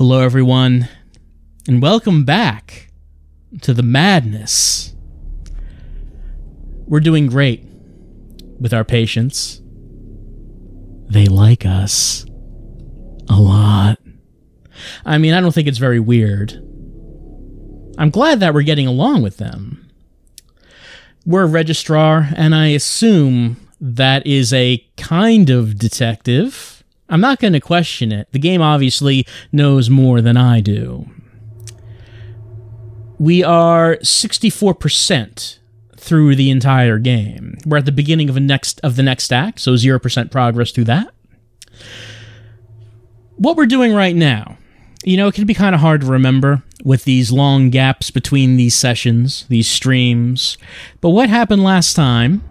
Hello, everyone, and welcome back to the madness. We're doing great with our patients. They like us a lot. I mean, I don't think it's very weird. I'm glad that we're getting along with them. We're a registrar, and I assume that is a kind of detective. I'm not going to question it. The game obviously knows more than I do. We are 64% through the entire game. We're at the beginning of the next act, so 0% progress through that. What we're doing right now, you know, it can be kind of hard to remember with these long gaps between these sessions, these streams. But what happened last time,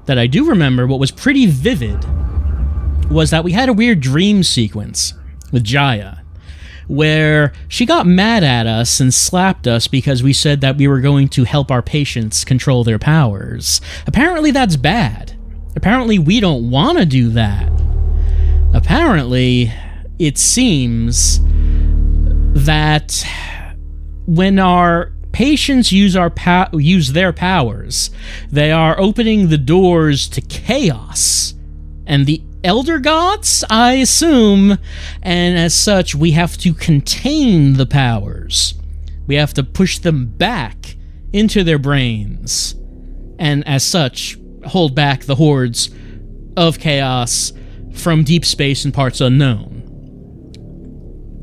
that I do remember, what was pretty vivid, was that we had a weird dream sequence with Jaya, where she got mad at us and slapped us because we said that we were going to help our patients control their powers. Apparently that's bad. Apparently we don't want to do that. Apparently, it seems that when our patients use their powers, they are opening the doors to chaos and the elder gods, I assume, and as such, we have to contain the powers. We have to push them back into their brains, and as such, hold back the hordes of chaos from deep space and parts unknown.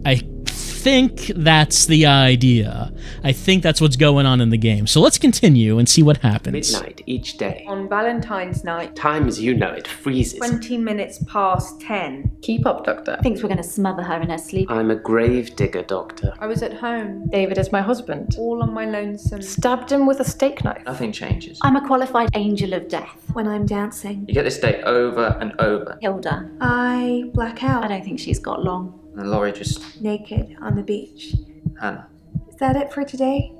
I think that's the idea. I think that's what's going on in the game. So let's continue and see what happens. Midnight each day. On Valentine's night. Time as you know it freezes. 20 minutes past 10. Keep up, Doctor. Thinks we're going to smother her in her sleep. I'm a grave digger, Doctor. I was at home. David is my husband. All on my lonesome. Stabbed him with a steak knife. Nothing changes. I'm a qualified angel of death. When I'm dancing, You get this day over and over. Hilda. I black I out, don't think she's got long. And Laurie just... naked on the beach. Hannah. Is that it for today?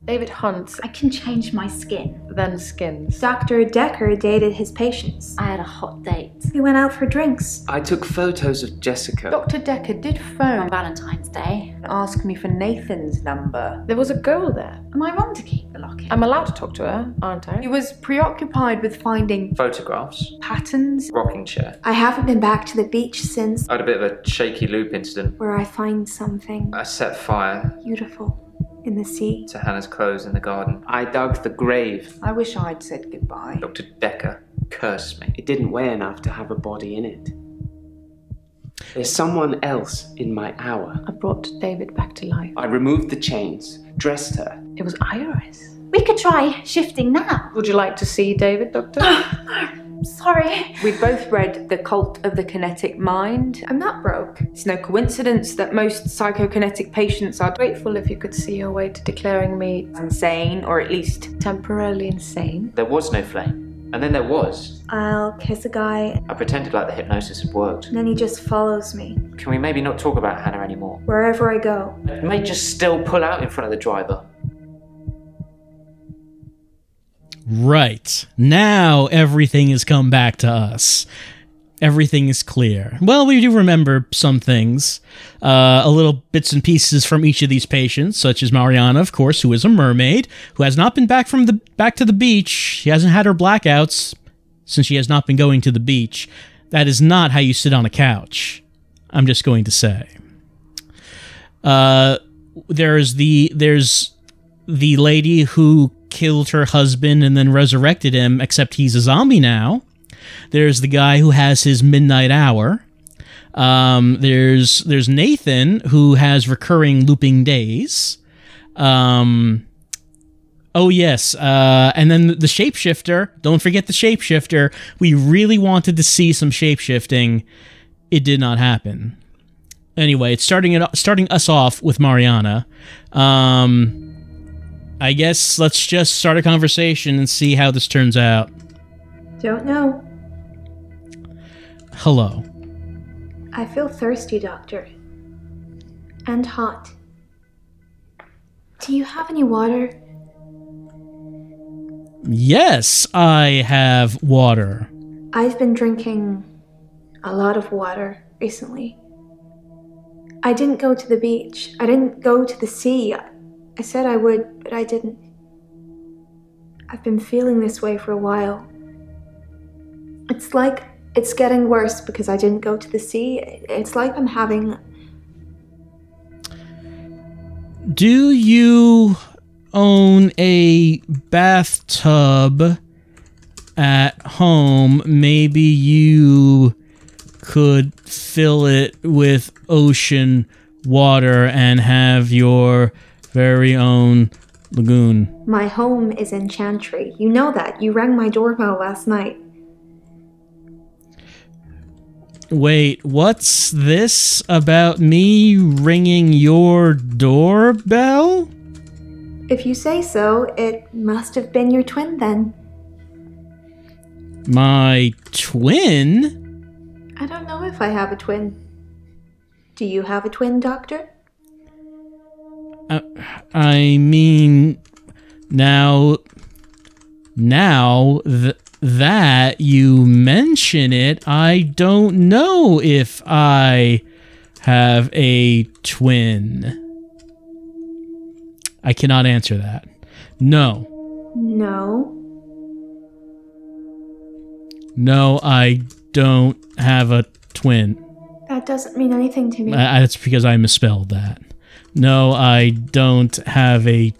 David hunts, I can change my skin. then skins. Dr. Dekker dated his patients. I had a hot date. We went out for drinks. I took photos of Jessica. Dr. Dekker did On phone Valentine's Day. and ask me for Nathan's number. There was a girl there. Am I wrong to keep the locket? I'm allowed to talk to her, aren't I? He was preoccupied with finding Photographs. patterns. Rocking chair. I haven't been back to the beach since I had a bit of a shaky loop incident. where I find something I set fire beautiful in the sea. to Hannah's clothes in the garden. I dug the grave. I wish I'd said goodbye. Dr. Dekker cursed me. It didn't weigh enough to have a body in it. There's someone else in my hour. I brought David back to life. I removed the chains, dressed her. It was Iris. We could try shifting now. Would you like to see David, Doctor? Sorry. We both read The Cult of the Kinetic Mind. I'm not broke. It's no coincidence that most psychokinetic patients are Grateful if you could see your way to declaring me insane, or at least temporarily insane. There was no flame. And then there was. I'll kiss a guy, I pretended like the hypnosis had worked. and then he just follows me Can we maybe not talk about Hannah anymore? wherever I go. I may just still pull out in front of the driver. Right. Now everything has come back to us. Everything is clear. Well, we do remember some things. A little bits and pieces from each of these patients, such as Mariana, of course, who is a mermaid, who has not been back to the beach. She hasn't had her blackouts since she has not been going to the beach. That is not how you sit on a couch. I'm just going to say. There's the lady who killed her husband and then resurrected him, except he's a zombie now. There's the guy who has his midnight hour. There's Nathan, who has recurring looping days. Oh yes, and then the shapeshifter. Don't forget the shapeshifter. We really wanted to see some shapeshifting. It did not happen. Anyway, it's starting us off with Mariana. I guess let's just start a conversation and see how this turns out. Don't know. Hello. I feel thirsty, Doctor. And hot. Do you have any water? Yes, I have water. I've been drinking a lot of water recently. I didn't go to the beach. I didn't go to the sea. I said I would, but I didn't. I've been feeling this way for a while. It's like it's getting worse because I didn't go to the sea. It's like I'm having... Do you own a bathtub at home? Maybe you could fill it with ocean water and have your very own lagoon. My home is in Chantry. You know that. You rang my doorbell last night. Wait, what's this about me ringing your doorbell? If you say so, it must have been your twin then. My twin? I don't know if I have a twin. Do you have a twin, Doctor? I mean, now that you mention it, I don't know if I have a twin. I cannot answer that. No. No, I don't have a twin. That doesn't mean anything to me. That's because I misspelled that. No, I don't have a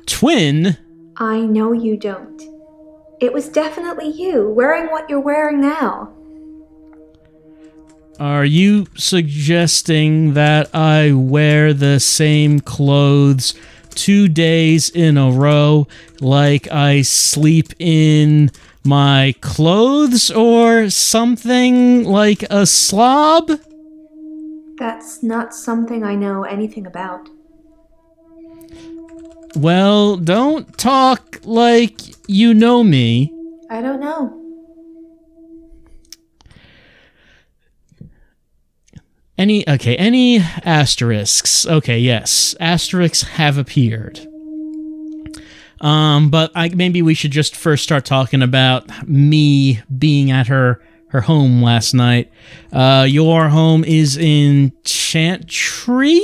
twin. I know you don't. It was definitely you, wearing what you're wearing now. Are you suggesting that I wear the same clothes 2 days in a row, like I sleep in my clothes or something, like a slob? That's not something I know anything about. Well, don't talk like you know me. I don't know. Any asterisks? Okay, yes. Asterisks have appeared. But maybe we should just first start talking about me being at her home last night. Your home is in Chantry?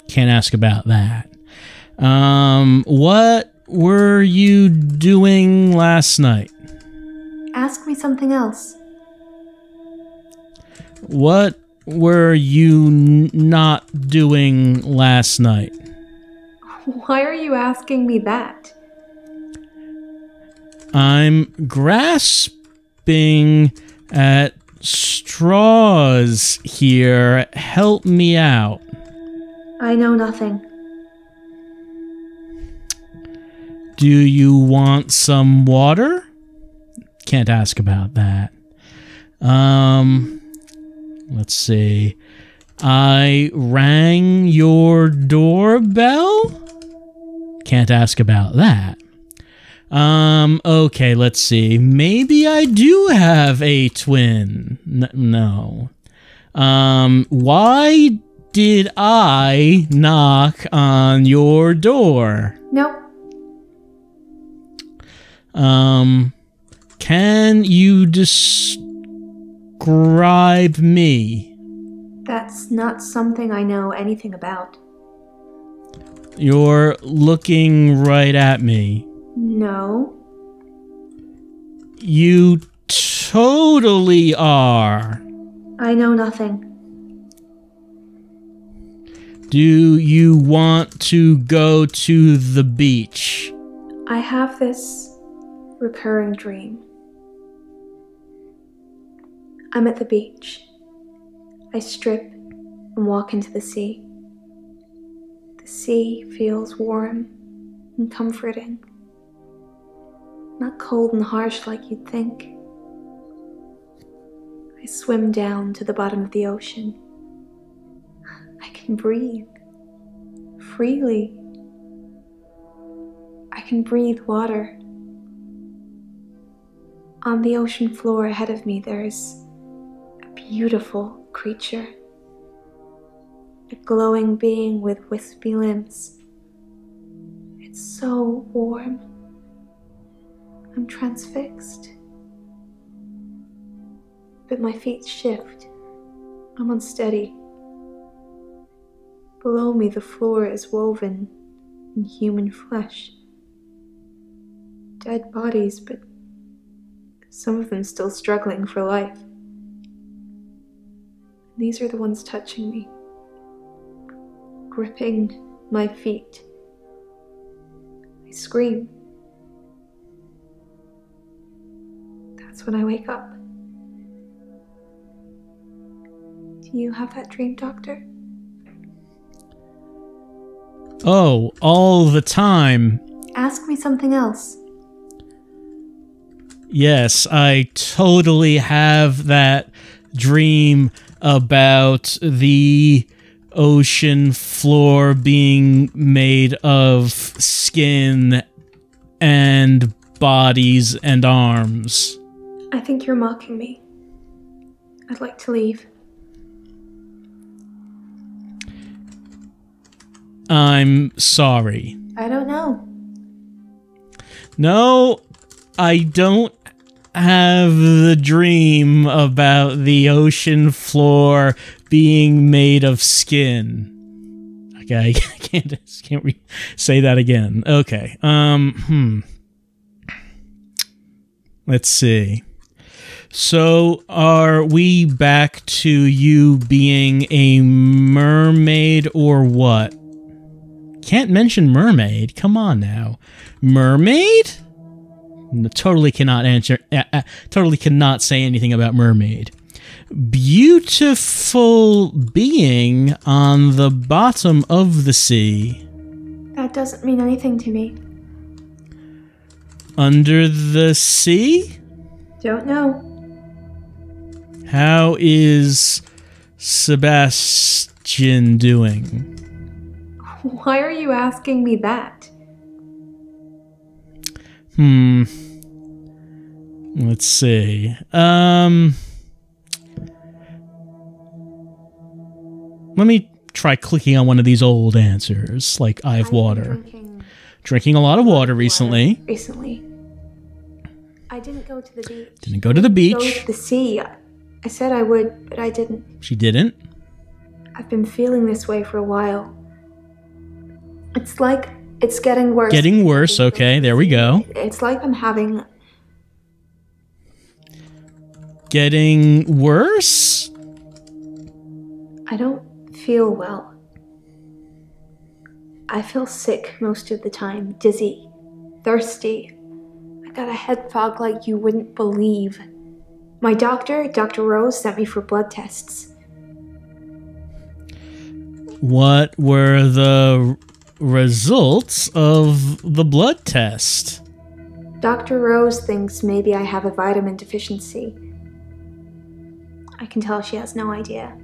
Can't ask about that. What were you doing last night? Ask me something else. What were you not doing last night? Why are you asking me that? I'm grasping at straws here. Help me out. I know nothing. Do you want some water? Can't ask about that. Let's see. I rang your doorbell? Can't ask about that. Okay, let's see. Maybe I do have a twin. No. Why did I knock on your door? Nope. Can you describe me? That's not something I know anything about. You're looking right at me. No. You totally are. I know nothing. Do you want to go to the beach? I have this recurring dream. I'm at the beach. I strip and walk into the sea. The sea feels warm and comforting. Not cold and harsh like you'd think. I swim down to the bottom of the ocean. I can breathe freely. I can breathe water. On the ocean floor ahead of me, there's a beautiful creature. A glowing being with wispy limbs. It's so warm. I'm transfixed. But my feet shift, I'm unsteady. Below me, the floor is woven in human flesh. Dead bodies, but some of them still struggling for life. These are the ones touching me, gripping my feet. I scream. That's when I wake up. Do you have that dream, Doctor? Oh, all the time. Ask me something else. Yes, I totally have that dream about the ocean floor being made of skin and bodies and arms. I think you're mocking me. I'd like to leave. I'm sorry. I don't know. No, I don't have the dream about the ocean floor being made of skin. Okay, I can't say that again. Okay. Let's see. So, are we back to you being a mermaid or what? Can't mention mermaid. Come on now. Mermaid? No, totally cannot answer. Totally cannot say anything about mermaid. Beautiful being on the bottom of the sea. That doesn't mean anything to me. Under the sea? Don't know. How is Sebastian doing? Why are you asking me that? Let's see. Let me try clicking on one of these old answers, like I have water. Drinking a lot of water recently. I didn't go to the beach. Didn't go to the beach. Go to the sea. I said I would, but I didn't. She didn't. I've been feeling this way for a while. It's like it's getting worse. Getting worse, okay, there we go. It's like I'm having... Getting worse? I don't feel well. I feel sick most of the time, dizzy, thirsty. I got a head fog like you wouldn't believe. My doctor, Dr. Rose, sent me for blood tests. What were the results of the blood test? Dr. Rose thinks maybe I have a vitamin deficiency. I can tell she has no idea.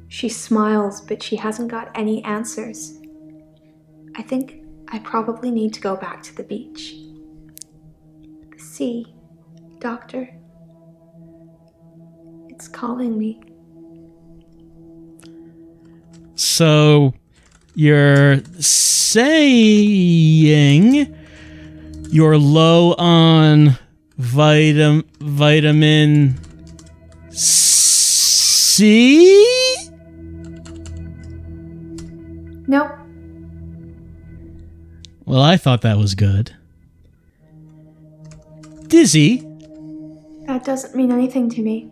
She smiles, but she hasn't got any answers. I think I probably need to go back to the beach. The sea, Doctor. It's calling me. So, you're saying you're low on vitamin C? Nope. Well, I thought that was good. Dizzy? That doesn't mean anything to me.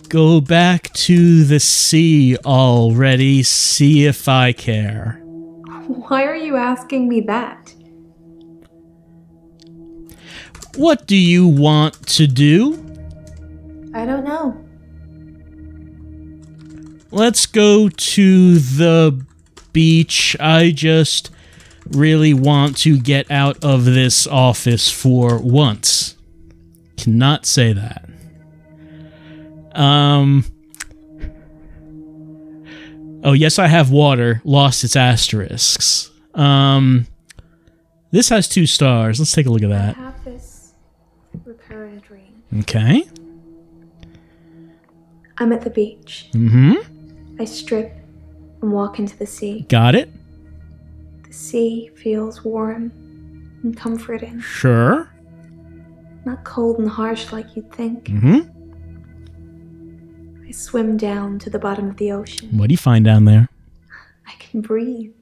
Go back to the sea already, see if I care. Why are you asking me that? What do you want to do? I don't know. Let's go to the beach. I just really want to get out of this office for once. Cannot say that. Oh, yes, I have water. Lost its asterisks. This has 2 stars. Let's take a look at I that. have this recurring dream. Okay. I'm at the beach. Mm-hmm. I strip and walk into the sea. Got it. The sea feels warm and comforting. Sure. Not cold and harsh like you'd think. Mm-hmm. I swim down to the bottom of the ocean. What do you find down there? I can breathe.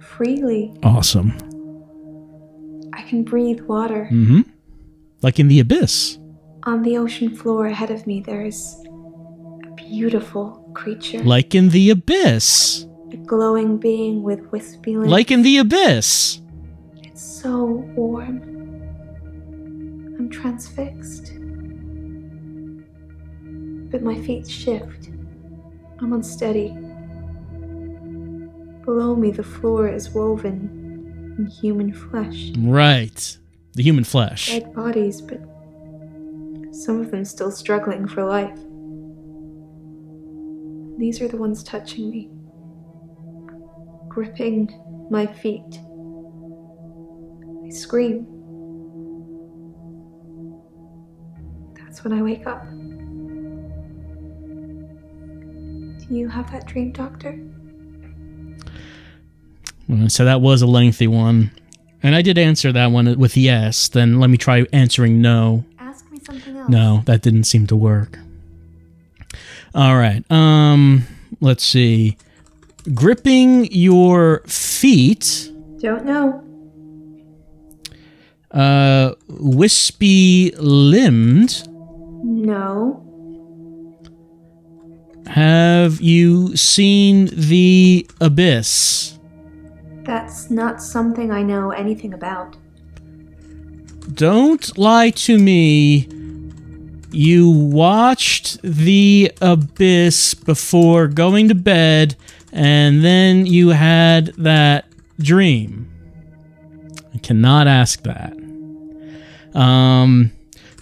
Freely. Awesome. I can breathe water. Mm-hmm. Like in the abyss. On the ocean floor ahead of me, there is a beautiful creature. Like in the abyss. A glowing being with wispy limbs. Like in the abyss. It's so warm. I'm transfixed. But my feet shift. I'm unsteady. Below me, the floor is woven in human flesh. Right. The human flesh. Dead bodies, but some of them still struggling for life. These are the ones touching me. Gripping my feet. I scream. That's when I wake up. Do you have that dream, Doctor? So that was a lengthy one. And I did answer that one with yes. Then let me try answering no. Ask me something else. No, that didn't seem to work. All right. Let's see. Gripping your feet. Don't know. Wispy limbed. No. Have you seen the abyss? That's not something I know anything about. Don't lie to me. You watched the abyss before going to bed, and then you had that dream. I cannot ask that.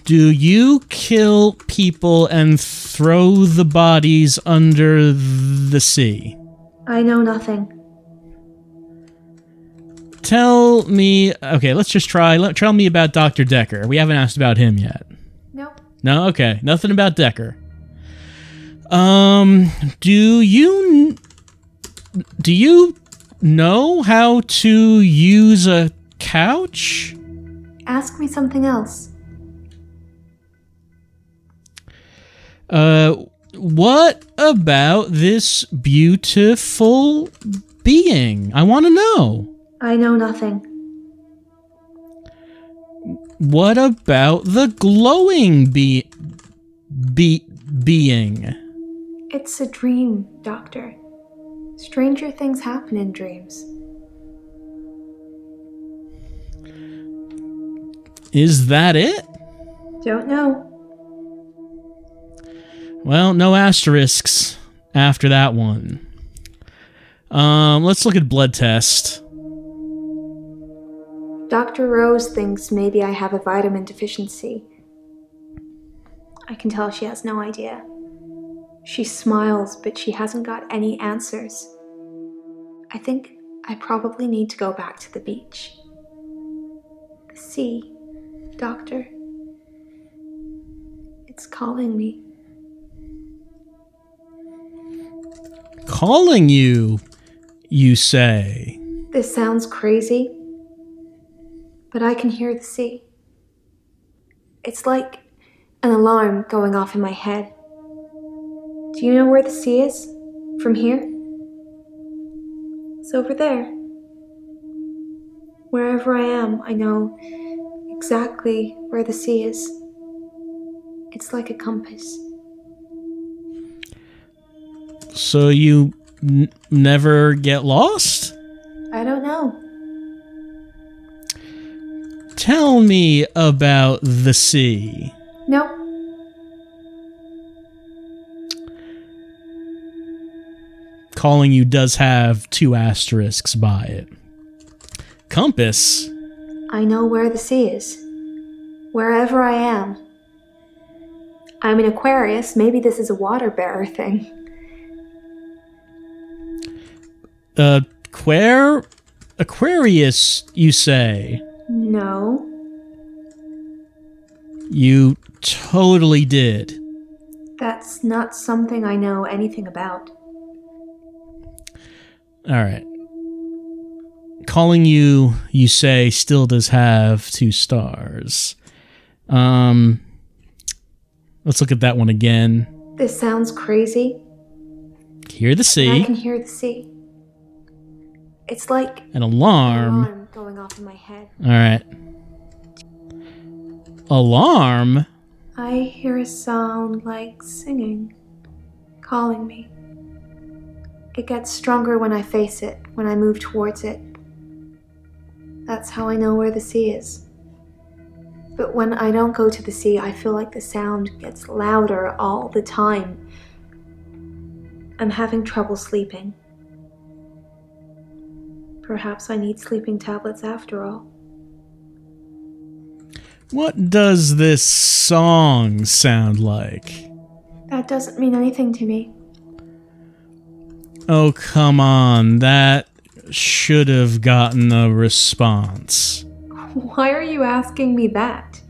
Do you kill people and throw the bodies under the sea? I know nothing. Tell me... Okay, let's just try. Tell me about Dr. Dekker. We haven't asked about him yet. Nope. No? Okay. Nothing about Dekker. Do you know how to use a couch? Ask me something else. What about this beautiful being? I want to know. I know nothing. What about the glowing being? It's a dream, Doctor. Stranger things happen in dreams. Is that it? Don't know. Well, no asterisks after that one. Let's look at blood test. Dr. Rose thinks maybe I have a vitamin deficiency. I can tell she has no idea. She smiles, but she hasn't got any answers. I think I probably need to go back to the beach. The sea, Doctor. It's calling me. Calling you, you say? This sounds crazy, but I can hear the sea. It's like an alarm going off in my head. Do you know where the sea is? From here? It's over there. Wherever I am, I know exactly where the sea is. It's like a compass. So you never get lost? I don't know. Tell me about the sea. Nope. Calling you does have 2 asterisks by it. Compass? I know where the sea is. Wherever I am. I'm an Aquarius. Maybe this is a water bearer thing. Aquarius, you say? No. You totally did. That's not something I know anything about. Alright. Calling you, you say, still does have 2 stars. Let's look at that one again. This sounds crazy. Hear the I sea. can hear the sea. It's like An an alarm. alarm going off in my head. Alright. Alarm? I hear a sound like singing, calling me. It gets stronger when I face it, when I move towards it. That's how I know where the sea is. But when I don't go to the sea, I feel like the sound gets louder all the time. I'm having trouble sleeping. Perhaps I need sleeping tablets after all. What does this song sound like? That doesn't mean anything to me. Oh, come on. That should have gotten a response. Why are you asking me that?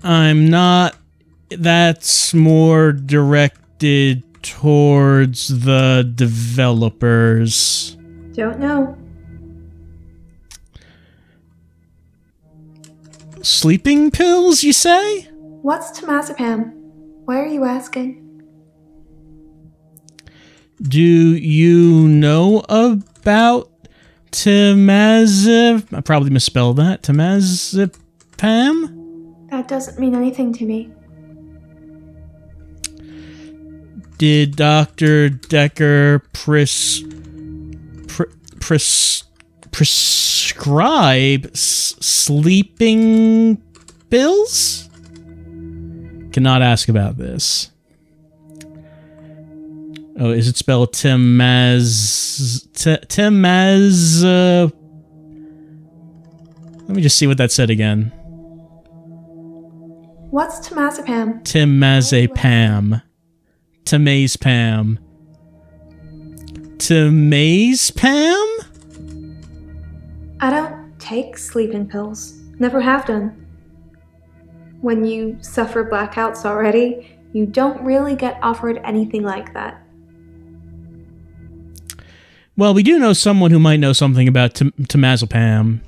I'm not... That's more directed towards the developers. Don't know. Sleeping pills, you say? What's temazepam? Why are you asking? Do you know about temazepam? I probably misspelled that. Temazepam? That doesn't mean anything to me. Did Dr. Dekker prescribe sleeping pills? Cannot ask about this. Oh, is it spelled Temaz... Let me just see what that said again. What's temazepam? Temazepam. Temazepam. Temazepam? I don't take sleeping pills. Never have done. When you suffer blackouts already, you don't really get offered anything like that. Well, we do know someone who might know something about temazepam.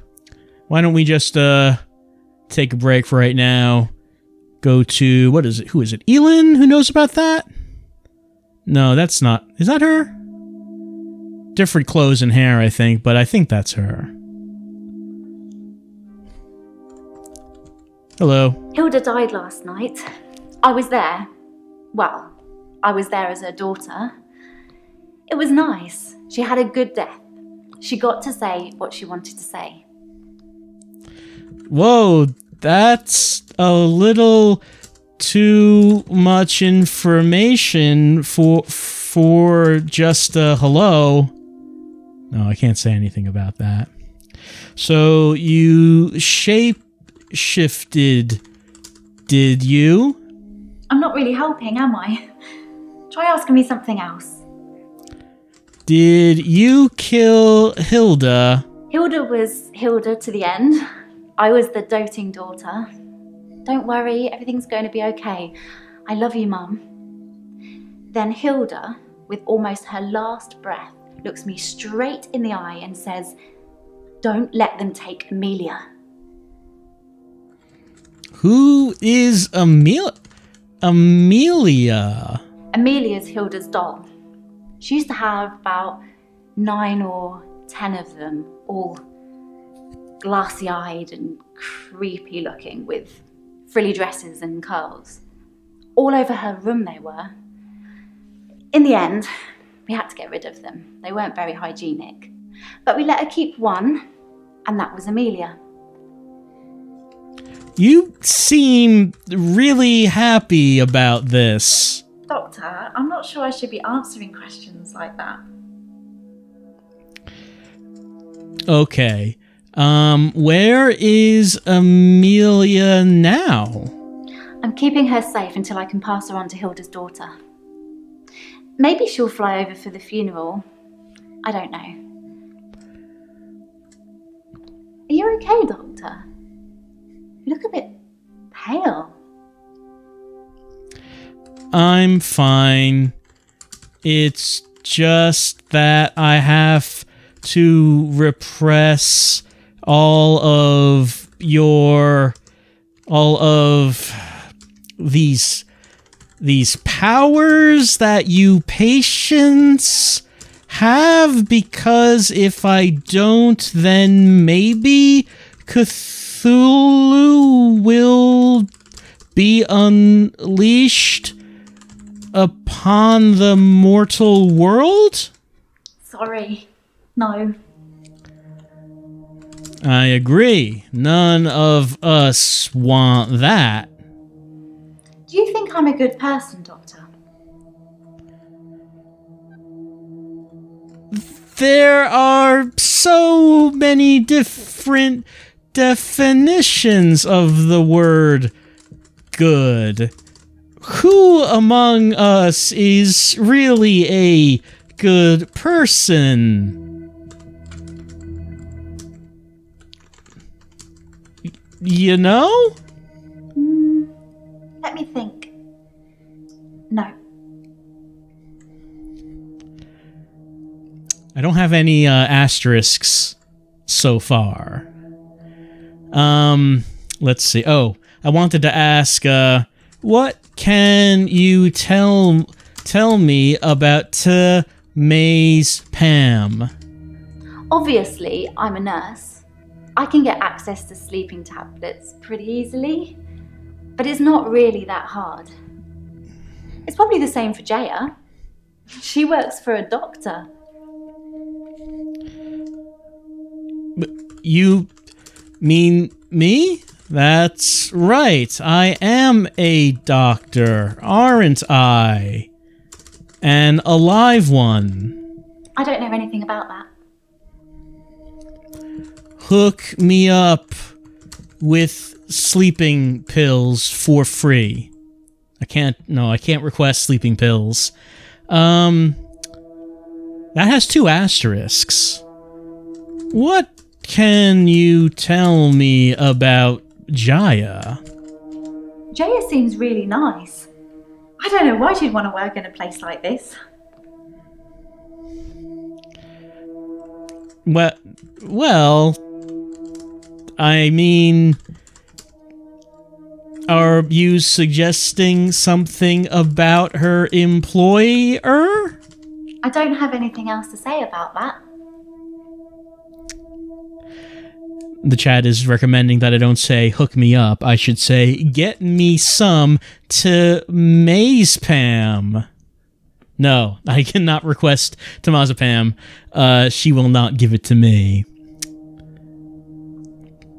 Why don't we just take a break for right now? Go to, what is it? Who is it? Elin, who knows about that? No, that's not. Is that her? Different clothes and hair, I think, but I think that's her. Hello. Hilda died last night. I was there. Well, I was there as her daughter. It was nice. She had a good death. She got to say what she wanted to say. Whoa, that's a little too much information for just a hello. No, I can't say anything about that. So you shape-shifted, did you? I'm not really helping, am I? Try asking me something else. Did you kill Hilda? Hilda was Hilda to the end. I was the doting daughter. Don't worry, everything's going to be okay. I love you, Mum. Then Hilda, with almost her last breath, looks me straight in the eye and says, "Don't let them take Amelia." Who is Amelia? Amelia's Hilda's doll. She used to have about 9 or 10 of them, all glassy-eyed and creepy looking with frilly dresses and curls. All over her room they were. In the end, we had to get rid of them. They weren't very hygienic. But we let her keep one, and that was Amelia. You seem really happy about this. Doctor, I'm not sure I should be answering questions like that. Okay. Where is Amelia now? I'm keeping her safe until I can pass her on to Hilda's daughter. Maybe she'll fly over for the funeral. I don't know. Are you okay, Doctor? You look a bit pale. I'm fine. It's just that I have to repress all of these these powers that you patients have, because if I don't, then maybe Cthulhu will be unleashed upon the mortal world? Sorry. No. I agree. None of us want that. Do you think I'm a good person, Doctor? There are so many different definitions of the word good. Who among us is really a good person? You know? Let me think. No. I don't have any asterisks so far. Let's see. Oh, I wanted to ask, what can you tell me about May's Pam? Obviously, I'm a nurse. I can get access to sleeping tablets pretty easily, but it's not really that hard. It's probably the same for Jaya. She works for a doctor. You mean me? That's right. I am a doctor, aren't I? An alive one. I don't know anything about that. Hook me up with sleeping pills for free. I can't request sleeping pills. That has 2 asterisks. What can you tell me about Jaya? Jaya seems really nice. I don't know why she'd want to work in a place like this. Well, I mean, are you suggesting something about her employer? I don't have anything else to say about that. The chat is recommending that I don't say hook me up. I should say get me some to Mazepam. No, I cannot request to Mazepam. She will not give it to me.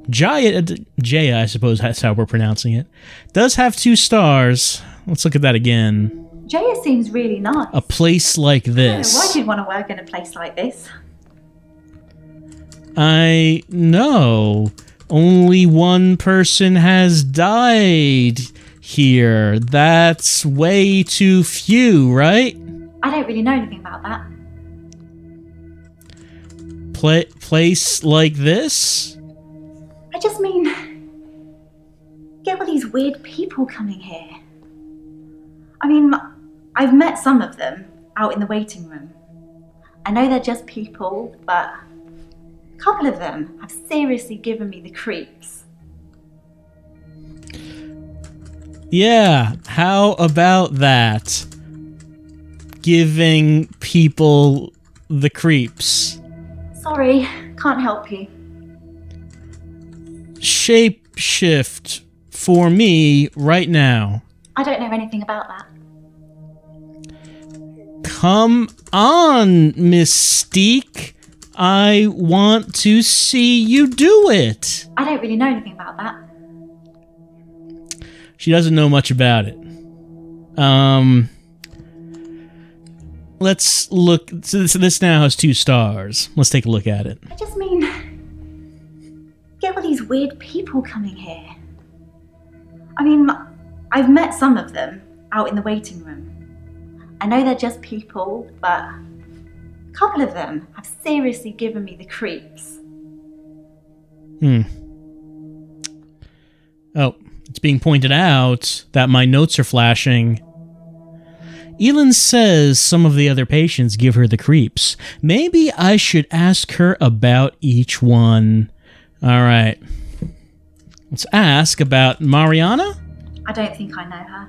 Jaya, I suppose that's how we're pronouncing it, does have 2 stars. Let's look at that again. Jaya seems really nice. A place like I don't know this. why she'd want to work in a place like this. I know. Only one person has died here. That's way too few, right? I don't really know anything about that. Place like this? I just mean, get all these weird people coming here. I mean, I've met some of them out in the waiting room. I know they're just people, but a couple of them have seriously given me the creeps. Yeah, how about that? Giving people the creeps. Sorry, can't help you. Shapeshift for me right now. I don't know anything about that. Come on, Mystique. I want to see you do it. I don't really know anything about that. She doesn't know much about it. Let's look. So this now has 2 stars. Let's take a look at it. I just mean, get all these weird people coming here. I mean, I've met some of them out in the waiting room. I know they're just people, but a couple of them have seriously given me the creeps. Oh, it's being pointed out that my notes are flashing. Elin says some of the other patients give her the creeps. Maybe I should ask her about each one. All right. Let's ask about Mariana. I don't think I know her.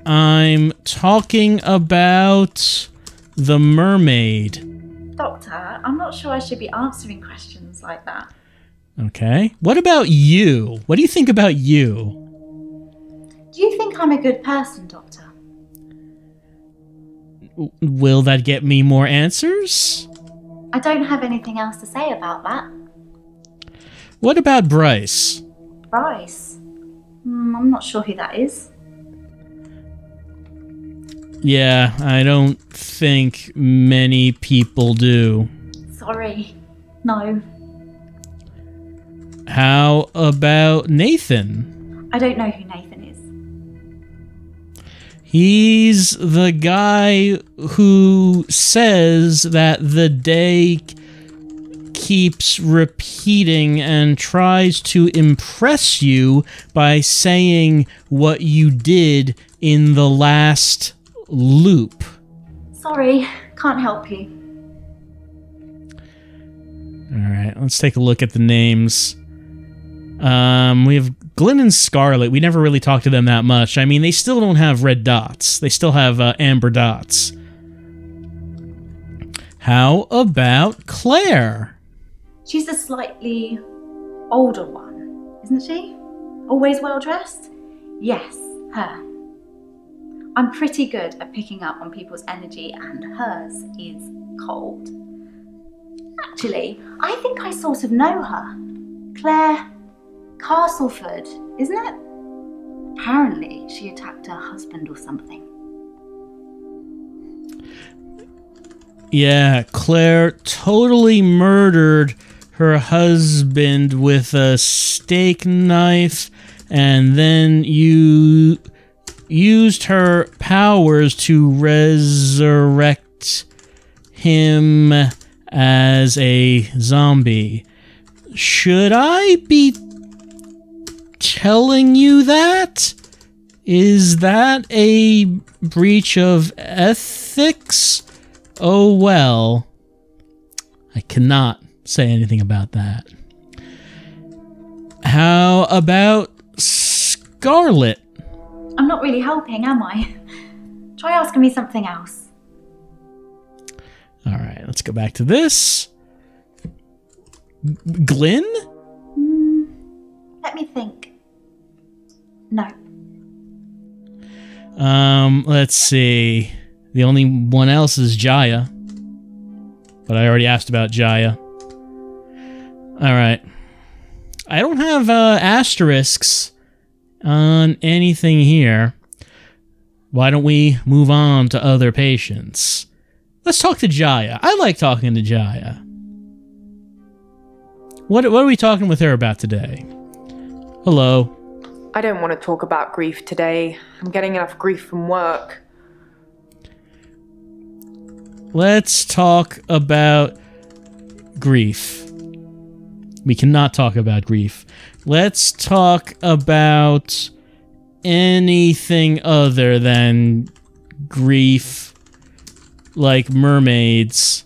I'm talking about the mermaid. Doctor, I'm not sure I should be answering questions like that. Okay. What about you? What do you think about you? Do you think I'm a good person, Doctor? Will that get me more answers? I don't have anything else to say about that. What about Bryce? Bryce? I'm not sure who that is. Yeah, I don't think many people do. Sorry. No. How about Nathan? I don't know who Nathan is. He's the guy who says that the day keeps repeating and tries to impress you by saying what you did in the last loop. Sorry, can't help you. Alright, let's take a look at the names. We have Glenn and Scarlet. We never really talked to them that much. I mean, they still don't have red dots. They still have amber dots. How about Claire? She's the slightly older one, isn't she? Always well dressed? Yes, her. I'm pretty good at picking up on people's energy, and hers is cold. Actually, I think I sort of know her. Claire Castleford, isn't it? Apparently, she attacked her husband or something. Yeah, Claire totally murdered her husband with a steak knife, and then you used her powers to resurrect him as a zombie. Should I be telling you that? Is that a breach of ethics? Oh well. I cannot say anything about that. How about Scarlet? I'm not really helping, am I? Try asking me something else. Alright, let's go back to this. Glenn? Let me think. No. Let's see. The only one else is Jaya. But I already asked about Jaya. Alright. I don't have asterisks on anything here. Why don't we move on to other patients? Let's talk to Jaya. I like talking to Jaya. What are we talking with her about today? Hello. I don't want to talk about grief today. I'm getting enough grief from work. Let's talk about grief. We cannot talk about grief. Let's talk about anything other than grief, like mermaids.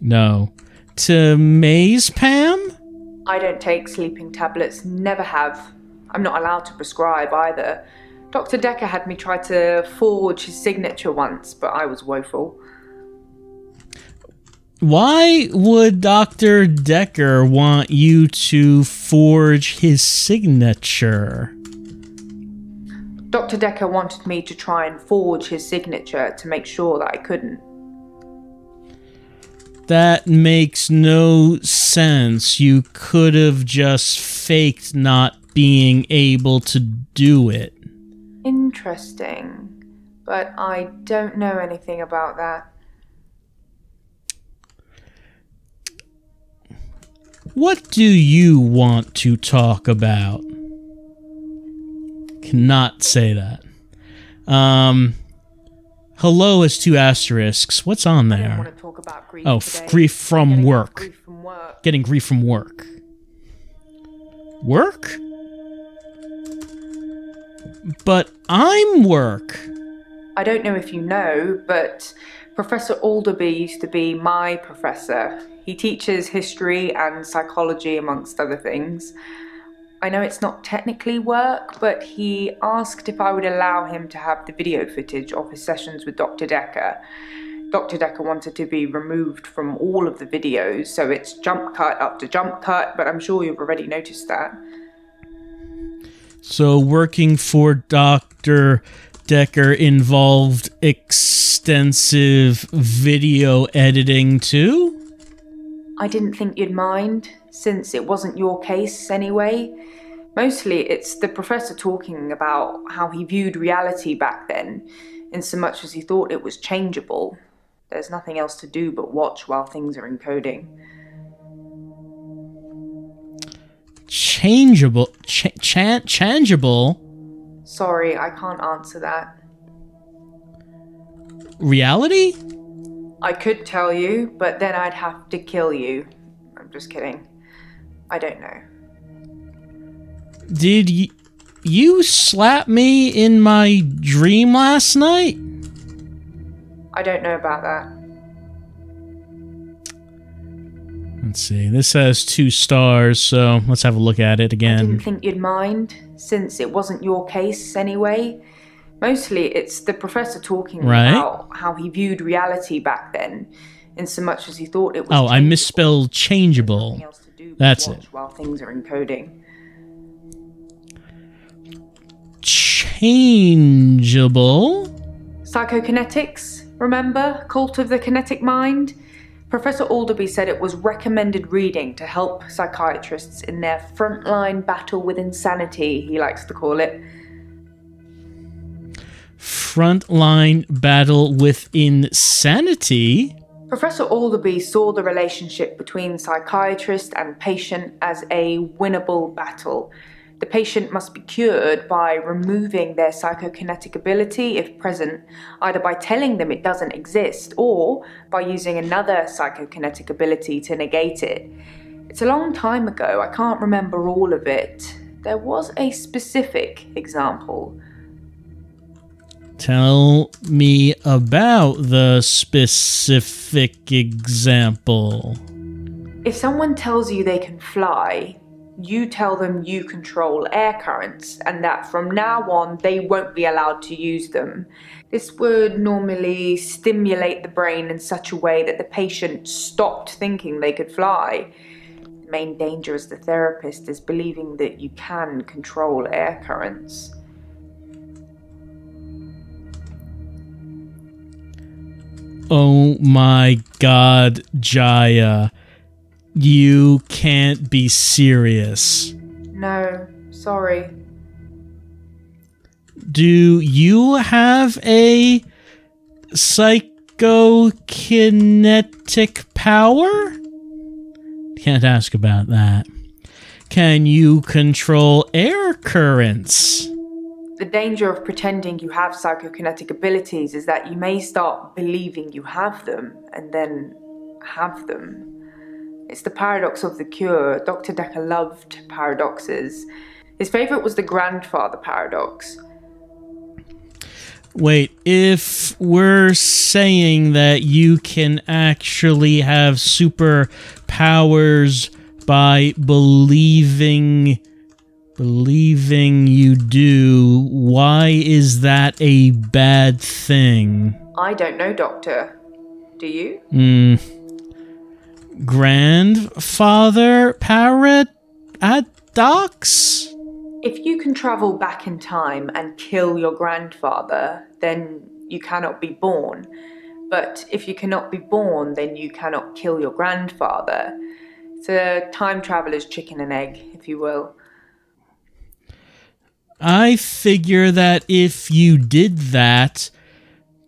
No. To Maze Pam? I don't take sleeping tablets, never have. I'm not allowed to prescribe either. Dr. Dekker had me try to forge his signature once, but I was woeful. Why would Dr. Dekker want you to forge his signature? Dr. Dekker wanted me to try and forge his signature to make sure that I couldn't. That makes no sense. You could have just faked not being able to do it. Interesting, but I don't know anything about that. What do you want to talk about? Cannot say that. Hello has 2 asterisks. What's on I don't there? want to talk about grief Oh, today. grief from Getting work. grief from work. Getting grief from work. Work? But I'm work. I don't know if you know, but Professor Alderby used to be my professor. He teaches history and psychology, amongst other things. I know it's not technically work, but he asked if I would allow him to have the video footage of his sessions with Dr. Dekker. Dr. Dekker wanted to be removed from all of the videos, so it's jump cut up to jump cut, but I'm sure you've already noticed that. So working for Dr. Dekker involved extensive video editing too? I didn't think you'd mind, since it wasn't your case anyway. Mostly it's the professor talking about how he viewed reality back then, in so much as he thought it was changeable. There's nothing else to do but watch while things are encoding. Changeable? Changeable? Sorry, I can't answer that. Reality? I could tell you, but then I'd have to kill you. I'm just kidding. I don't know. Did you slap me in my dream last night? I don't know about that. Let's see. This has 2 stars, so let's have a look at it I again. didn't think you'd mind, since it wasn't your case anyway. Mostly it's the professor talking about how he viewed reality back then, in so much as he thought it was Oh, I changeable. misspelled changeable. Nothing else to do but That's watch it. While things are encoding. Changeable? Psychokinetics, remember? Cult of the Kinetic Mind? Professor Alderby said it was recommended reading to help psychiatrists in their frontline battle with insanity, he likes to call it. Frontline battle with insanity? Professor Alderby saw the relationship between psychiatrist and patient as a winnable battle. The patient must be cured by removing their psychokinetic ability, if present, either by telling them it doesn't exist or by using another psychokinetic ability to negate it. It's a long time ago, I can't remember all of it. There was a specific example. Tell me about the specific example. If someone tells you they can fly, you tell them you control air currents and that from now on they won't be allowed to use them. This would normally stimulate the brain in such a way that the patient stopped thinking they could fly. The main danger as the therapist is believing that you can control air currents. Oh my god, Jaya. You can't be serious. No, sorry. Do you have a psychokinetic power? Can't ask about that. Can you control air currents? The danger of pretending you have psychokinetic abilities is that you may start believing you have them and then have them. It's the paradox of the cure. Dr. Dekker loved paradoxes. His favourite was the grandfather paradox. Wait, if we're saying that you can actually have superpowers by believing you do, why is that a bad thing? I don't know, Doctor. Do you? Grandfather paradox? If you can travel back in time and kill your grandfather, then you cannot be born. But if you cannot be born, then you cannot kill your grandfather. It's a time traveler's chicken and egg, if you will. I figure that if you did that,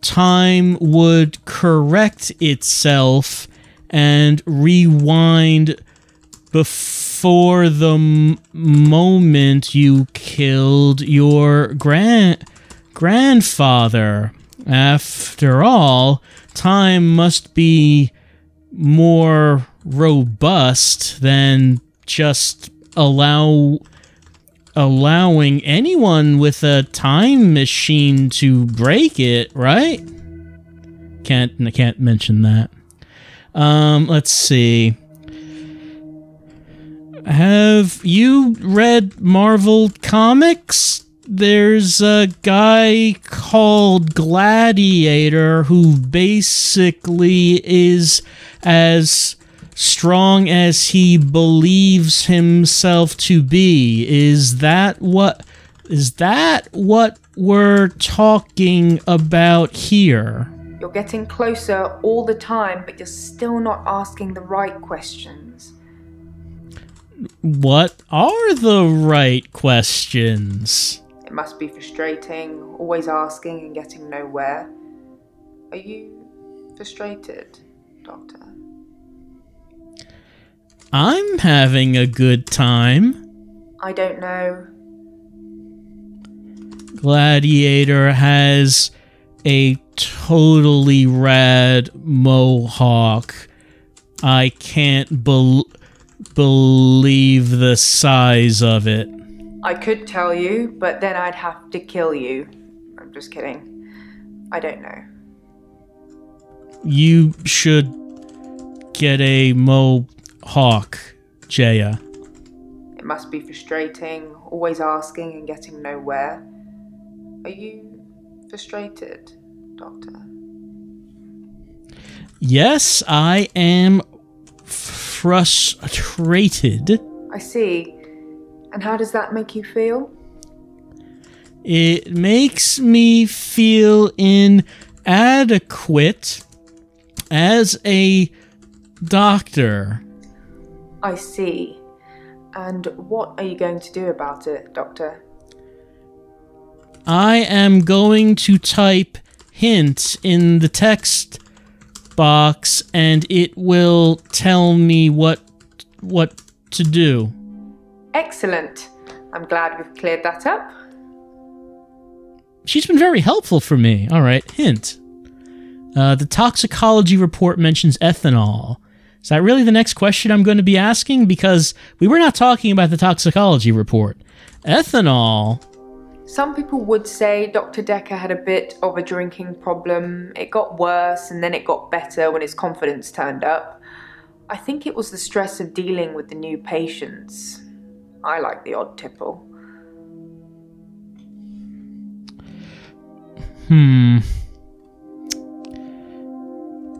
time would correct itself and rewind before the moment you killed your grandfather. After all, time must be more robust than just allowing anyone with a time machine to break it, right? I can't mention that. Let's see. Have you read Marvel Comics? There's a guy called Gladiator who basically is as strong as he believes himself to be. Is that what we're talking about here? You're getting closer all the time, but you're still not asking the right questions. What are the right questions? It must be frustrating, always asking and getting nowhere. Are you frustrated, Doctor? I'm having a good time. I don't know. Gladiator has a totally rad mohawk. I can't believe the size of it. I could tell you, but then I'd have to kill you. I'm just kidding. I don't know. You should get a mohawk, Jaya. It must be frustrating, always asking and getting nowhere. Are you frustrated, Doctor? Yes, I am frustrated. I see. And how does that make you feel? It makes me feel inadequate as a doctor. I see. And what are you going to do about it, Doctor? I am going to type hint in the text box and it will tell me what to do. Excellent. I'm glad we've cleared that up. She's been very helpful for me. All right, hint. The toxicology report mentions ethanol. Is that really the next question I'm going to be asking? Because we were not talking about the toxicology report. Ethanol? Some people would say Dr. Dekker had a bit of a drinking problem. It got worse and then it got better when his confidence turned up. I think it was the stress of dealing with the new patients. I like the odd tipple.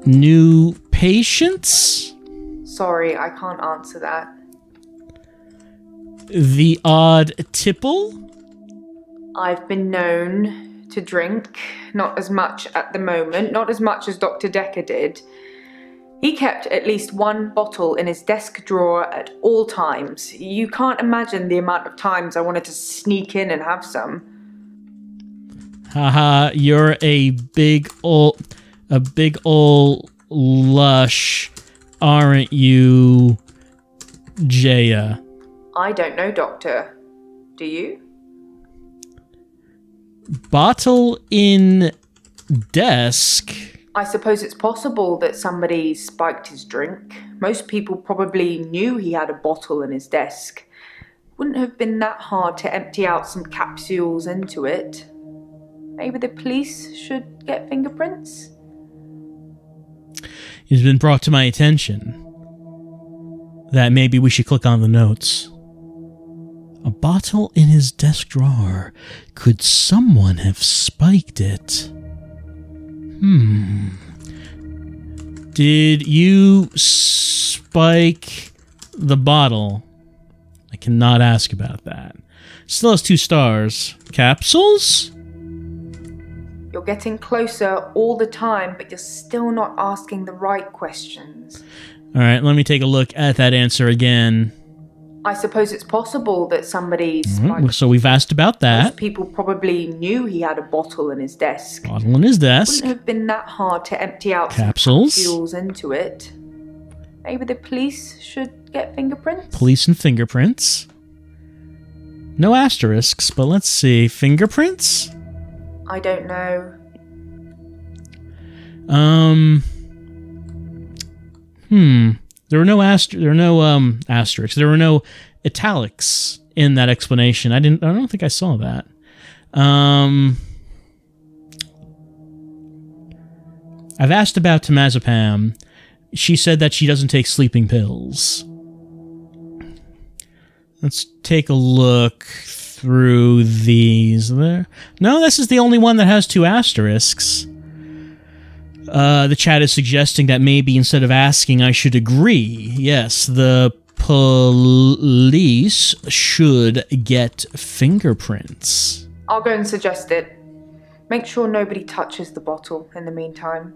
New patients? Sorry, I can't answer that. The odd tipple? I've been known to drink, not as much at the moment, not as much as Dr. Dekker did. He kept at least one bottle in his desk drawer at all times. You can't imagine the amount of times I wanted to sneak in and have some. Haha, you're a big old lush, aren't you, Jaya? I don't know, Doctor. Do you? Bottle in desk? I suppose it's possible that somebody spiked his drink. Most people probably knew he had a bottle in his desk. Wouldn't have been that hard to empty out some capsules into it. Maybe the police should get fingerprints? It's been brought to my attention that maybe we should click on the notes. A bottle in his desk drawer. Could someone have spiked it? Did you spike the bottle? I cannot ask about that. Still has 2 stars. Capsules? You're getting closer all the time, but you're still not asking the right questions. All right, let me take a look at that answer again. I suppose it's possible that somebody spiked. So we've asked about that. Most people probably knew he had a bottle in his desk. Bottle in his desk. Wouldn't have been that hard to empty out Capsules. some capsules into it. Maybe the police should get fingerprints? Police and fingerprints. No asterisks, but let's see. Fingerprints? I don't know. There were no asterisks. There were no italics in that explanation. I don't think I saw that. I've asked about temazepam. She said that she doesn't take sleeping pills. Let's take a look through these. There. No, this is the only one that has 2 asterisks. The chat is suggesting that maybe instead of asking, I should agree. Yes, the police should get fingerprints. I'll go and suggest it. Make sure nobody touches the bottle in the meantime.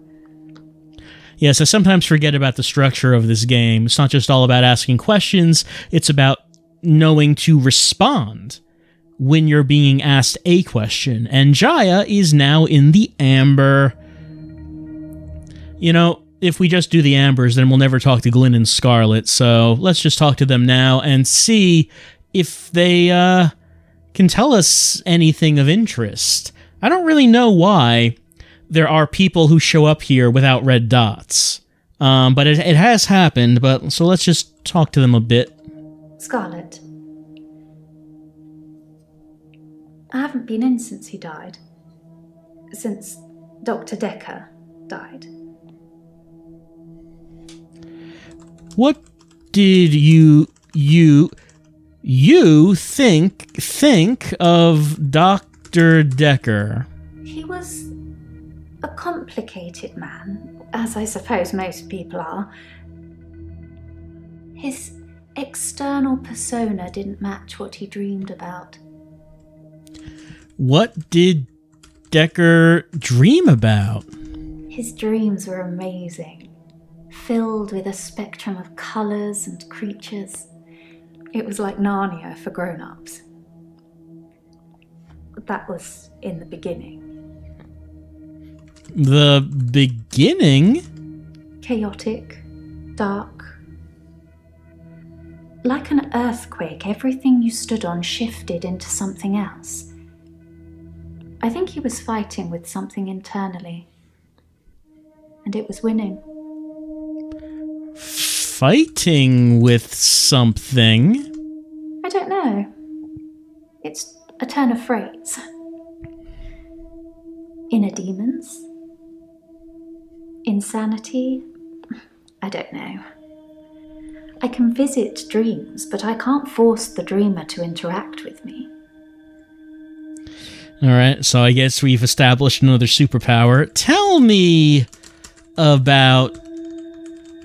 Yes, I sometimes forget about the structure of this game. It's not just all about asking questions, it's about knowing to respond when you're being asked a question. And Jaya is now in the amber. You know, if we just do the ambers, then we'll never talk to Glyn and Scarlet, so let's just talk to them now and see if they can tell us anything of interest. I don't really know why there are people who show up here without red dots, but it has happened, so let's just talk to them a bit. Scarlet. I haven't been in since he died. Since Dr. Dekker died. What did you think of Dr. Dekker? He was a complicated man, as I suppose most people are. His external persona didn't match what he dreamed about. What did Dekker dream about? His dreams were amazing, filled with a spectrum of colours and creatures. It was like Narnia for grown-ups. That was in the beginning. The beginning? Chaotic, dark. Like an earthquake, everything you stood on shifted into something else. I think he was fighting with something internally. And it was winning. Fighting with something? I don't know. It's a turn of phrase. Inner demons? Insanity? I don't know. I can visit dreams, but I can't force the dreamer to interact with me. Alright, so I guess we've established another superpower. Tell me about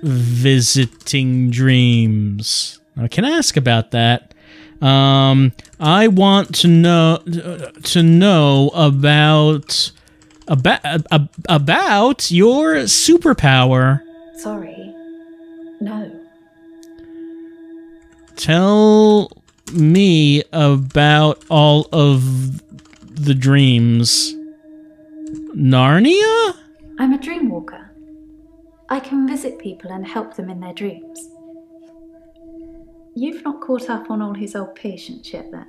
visiting dreams. I can ask about that. I want to know about your superpower. Sorry. No. Tell me about all of the dreams. Narnia? I'm a dream walker. I can visit people and help them in their dreams. You've not caught up on all his old patients yet, then?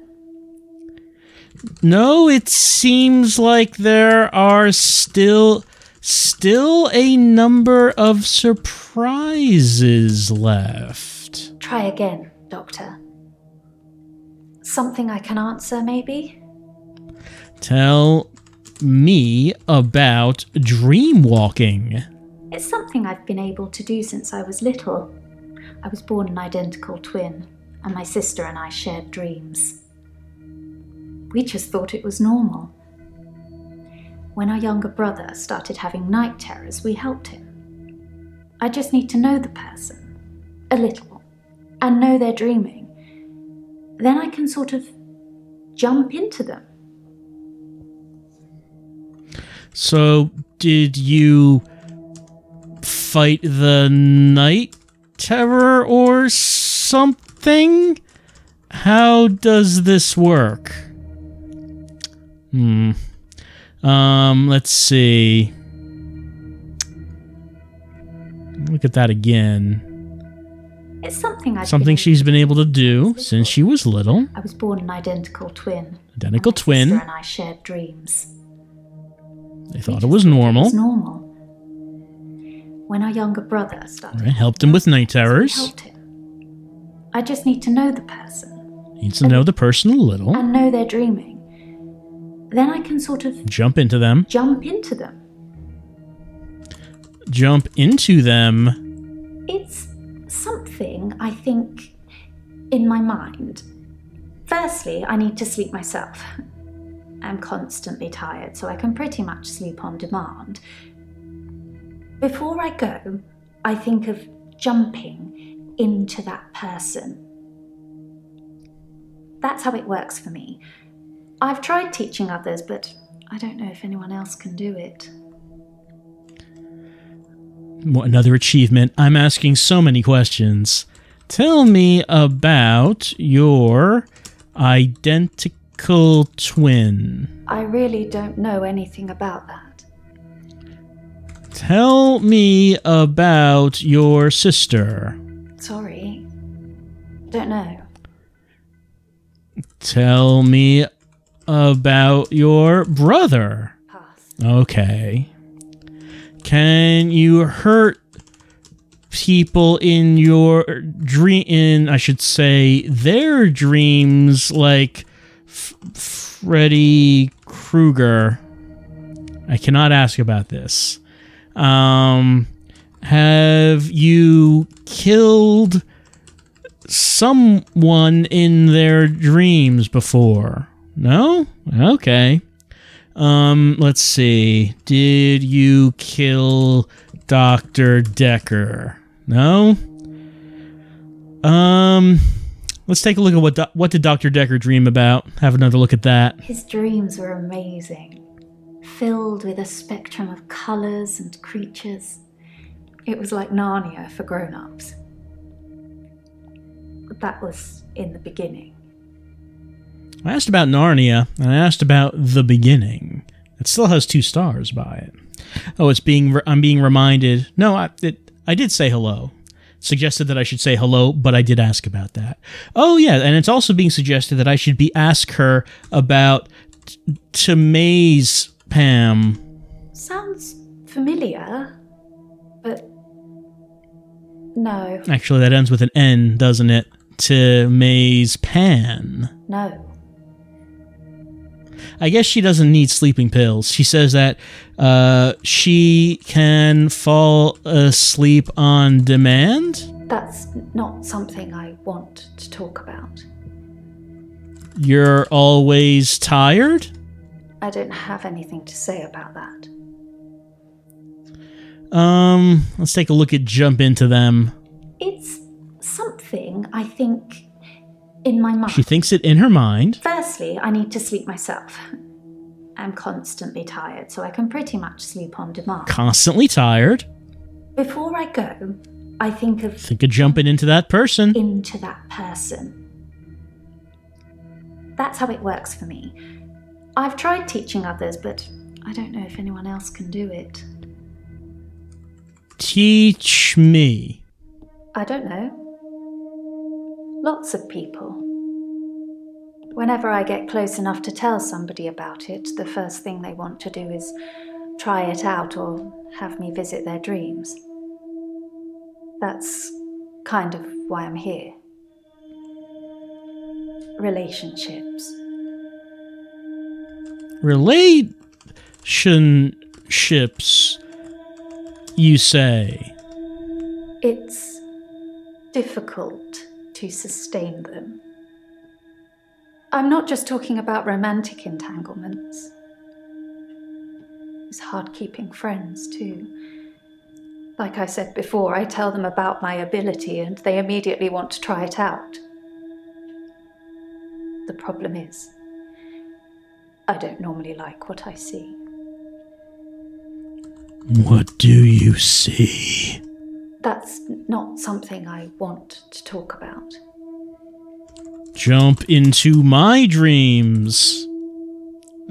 No, it seems like there are still a number of surprises left. Try again, Doctor. Something I can answer, maybe? Tell me about dream walking. It's something I've been able to do since I was little. I was born an identical twin, and my sister and I shared dreams. We just thought it was normal. When our younger brother started having night terrors, we helped him. I just need to know the person, a little, and know they're dreaming. Then I can sort of jump into them. So, did you fight the night terror or something? How does this work? Let's see. Look at that again. It's something she's been able to do since she was little. I was born an identical twin. Identical twin. My sister and I shared dreams. They thought it was normal. It was normal. When our younger brother started, helped him with night terrors. Helped him. I just need to know the person. Needs to know the person a little. And know they're dreaming. Then I can sort of jump into them. Jump into them. Jump into them. It's something I think in my mind. Firstly, I need to sleep myself. I'm constantly tired, so I can pretty much sleep on demand. Before I go, I think of jumping into that person. That's how it works for me. I've tried teaching others, but I don't know if anyone else can do it. Another achievement. I'm asking so many questions. Tell me about your identical twin. I really don't know anything about that. Tell me about your sister. Sorry. Don't know. Tell me about your brother. Pass. Okay. Can you hurt people in your their dreams, like Freddy Krueger? I cannot ask about this. Have you killed someone in their dreams before? No? Okay. Let's see. Did you kill Dr. Dekker? No? Let's take a look at what did Dr. Dekker dream about? Have another look at that. His dreams were amazing, filled with a spectrum of colours and creatures. It was like Narnia for grown-ups. But that was in the beginning. I asked about Narnia, and I asked about the beginning. It still has 2 stars by it. Oh, I'm being reminded. No, I did say hello. Suggested that I should say hello, but I did ask about that. Oh, yeah, and it's also being suggested that I should ask her about May's Pam. Sounds familiar, but no. Actually, that ends with an N, doesn't it? May's Pan. No. I guess she doesn't need sleeping pills. She says that she can fall asleep on demand. That's not something I want to talk about. You're always tired? I don't have anything to say about that. Let's take a look at Jump Into Them. It's something I think in my mind. She thinks it in her mind. Firstly, I need to sleep myself. I'm constantly tired, so I can pretty much sleep on demand. Constantly tired. Before I go, I think of jumping into that person. Into that person. That's how it works for me. I've tried teaching others, but I don't know if anyone else can do it. Teach me. I don't know. Lots of people. Whenever I get close enough to tell somebody about it, the first thing they want to do is try it out or have me visit their dreams. That's kind of why I'm here. Relationships. Relationships, you say? It's difficult to sustain them. I'm not just talking about romantic entanglements. It's hard keeping friends, too. Like I said before, I tell them about my ability and they immediately want to try it out. The problem is, I don't normally like what I see. What do you see? That's not something I want to talk about. Jump into my dreams.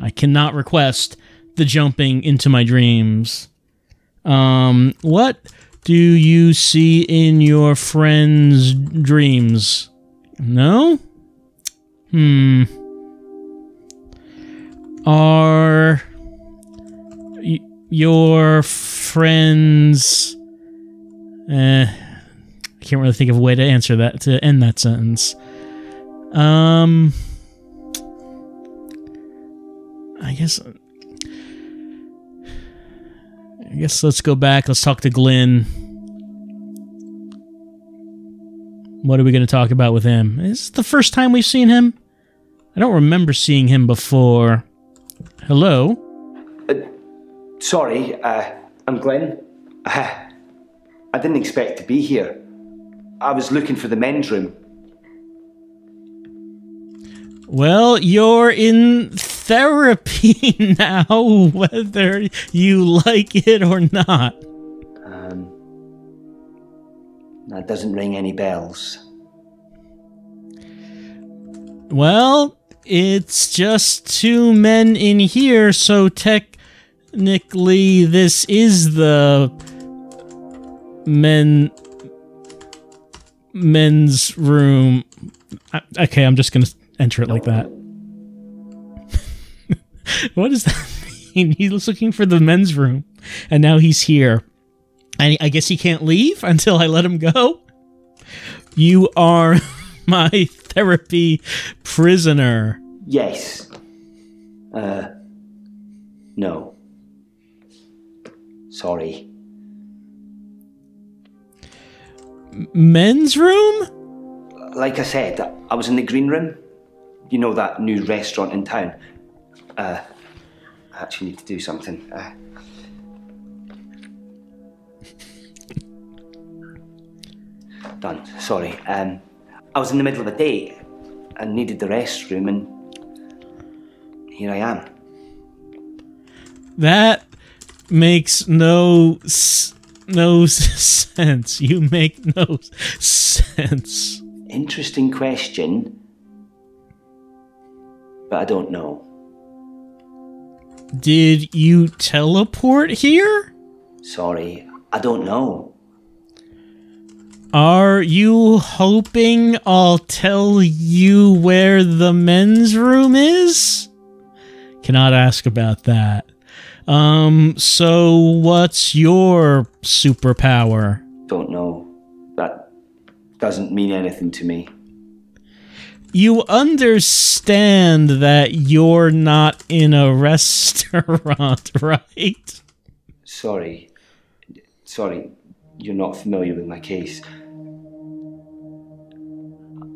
I cannot request the jumping into my dreams. What do you see in your friend's dreams? No? Are your friends... I can't really think of a way to answer that, to end that sentence. I guess let's go back. Let's talk to Glenn. What are we going to talk about with him? Is this the first time we've seen him? I don't remember seeing him before. Hello? Sorry, I'm Glenn. I didn't expect to be here. I was looking for the men's room. Well, you're in therapy now, whether you like it or not. That doesn't ring any bells. Well, it's just two men in here, so technically this is the men's room. Okay, I'm just gonna enter it like that. What does that mean? He was looking for the men's room, and now he's here. And I guess he can't leave until I let him go? You are my therapy prisoner. Yes. No. Sorry. Men's room? Like I said, I was in the green room. You know, that new restaurant in town. I actually need to do something. Done. Sorry. I was in the middle of a date and needed the restroom, and here I am. That makes no sense. You make no sense. Interesting question, but I don't know. Did you teleport here? Sorry, I don't know. Are you hoping I'll tell you where the men's room is? Cannot ask about that. So what's your superpower? Don't know. That doesn't mean anything to me. You understand that you're not in a restaurant, right? Sorry, you're not familiar with my case.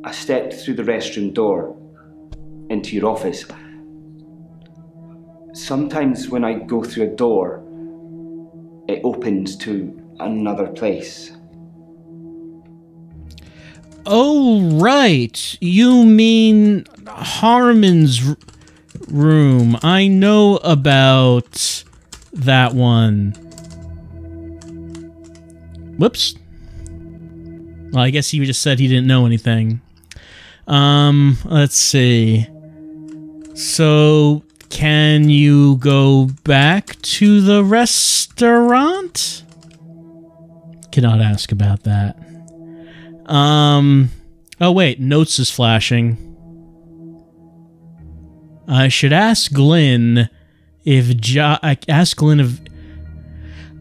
I stepped through the restroom door into your office. Sometimes when I go through a door, it opens to another place. Oh, right. You mean Harmon's room. I know about that one. Whoops. Well, I guess he just said he didn't know anything. Let's see. So, can you go back to the restaurant? Cannot ask about that. Oh wait, notes is flashing. I should ask Glenn if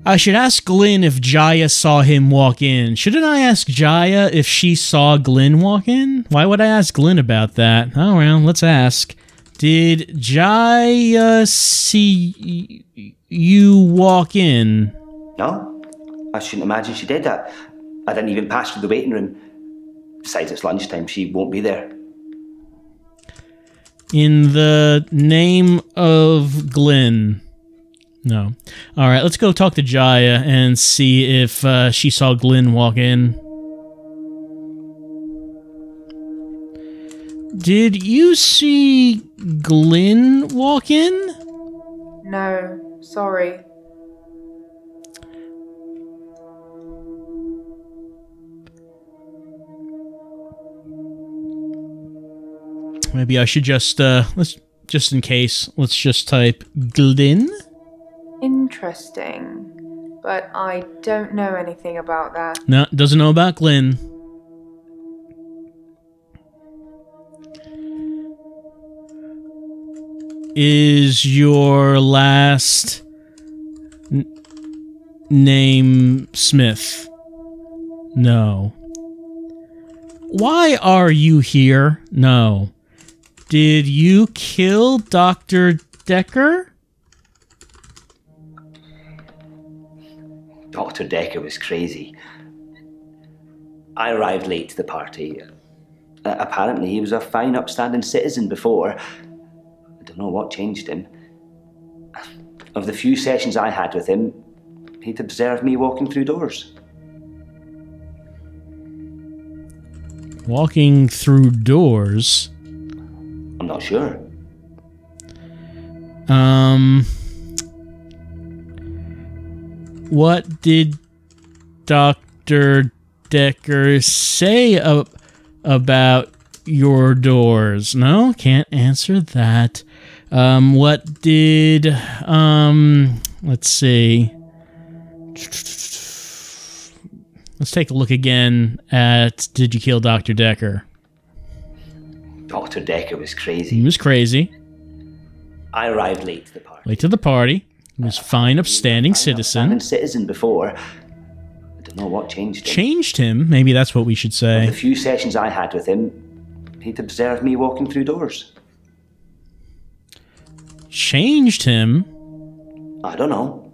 I should ask Glenn if Jaya saw him walk in. Shouldn't I ask Jaya if she saw Glenn walk in? Why would I ask Glenn about that? Oh well, let's ask. Did Jaya see you walk in? No, I shouldn't imagine she did that. I didn't even pass through the waiting room. Besides, it's lunchtime, she won't be there. In the name of Glenn. No. Alright, let's go talk to Jaya and see if she saw Glenn walk in. Did you see Glenn walk in? No, sorry. Maybe I should just, just in case, let's just type Glenn. Interesting. But I don't know anything about that. No, doesn't know about Glenn. Is your last name Smith? No. Why are you here? No. Did you kill Dr. Dekker? Dr. Dekker was crazy. I arrived late to the party, and Apparently, he was a fine, upstanding citizen before. I don't know what changed him. Of the few sessions I had with him, he'd observed me walking through doors. Walking through doors? I'm not sure. What did Dr. Dekker say about your doors? No, can't answer that. What did, let's see. Let's take a look again at Did You Kill Dr. Dekker? Dr. Dekker was crazy. He was crazy. I arrived late to the party. Late to the party. He was fine, upstanding citizen. Citizen before. I don't know what changed him. Changed him? Maybe that's what we should say. Of the few sessions I had with him, he'd observed me walking through doors. Changed him? I don't know.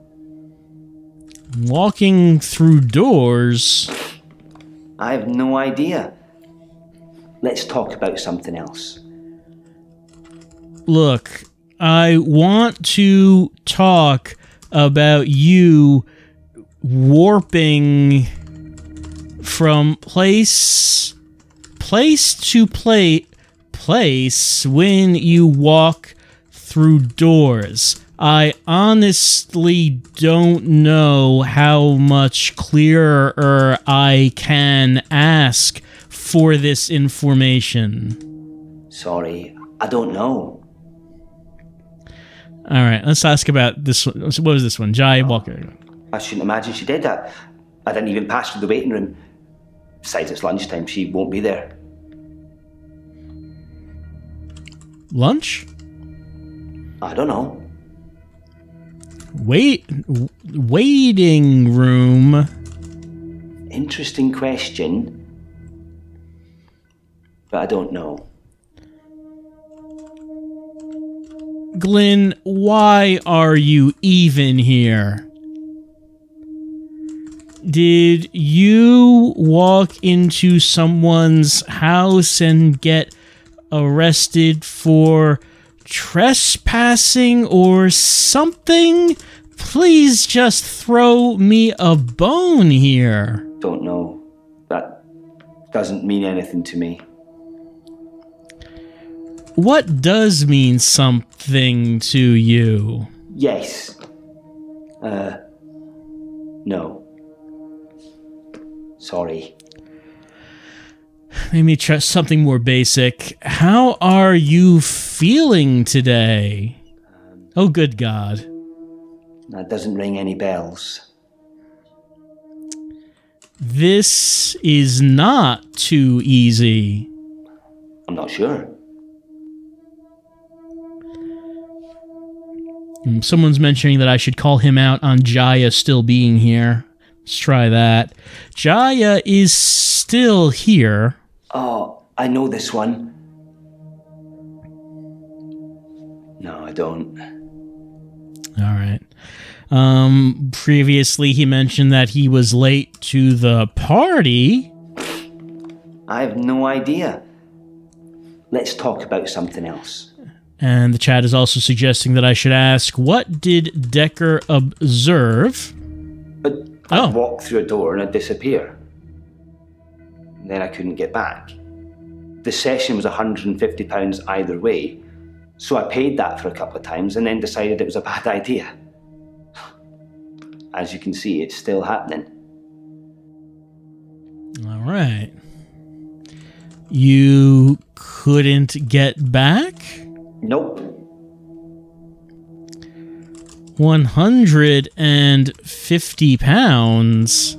Walking through doors? I have no idea. Let's talk about something else. Look, I want to talk about you warping from place to place when you walk through doors. I honestly don't know how much clearer I can ask for this information. Sorry, I don't know. All right, let's ask about this one. What was this one? Jai Walker. I shouldn't imagine she did that. I didn't even pass through the waiting room. Besides, it's lunchtime. She won't be there. Lunch? I don't know. Waiting room. Interesting question. But I don't know. Glenn, why are you even here? Did you walk into someone's house and get arrested for trespassing or something? Please just throw me a bone here. Don't know. That doesn't mean anything to me. What does mean something to you? Yes. No. Sorry. Maybe try something more basic. How are you feeling today? Oh, good God. That doesn't ring any bells. This is not too easy. I'm not sure. Someone's mentioning that I should call him out on Jaya still being here. Let's try that. Jaya is still here. Oh, I know this one. No, I don't. All right. Previously he mentioned that he was late to the party. I have no idea. Let's talk about something else. And the chat is also suggesting that I should ask, what did Dekker observe? But I'd walk through a door and I'd disappear. And then I couldn't get back. The session was £150 either way, so I paid that for a couple of times and then decided it was a bad idea. As you can see, it's still happening. All right. You couldn't get back? Nope. 150 pounds.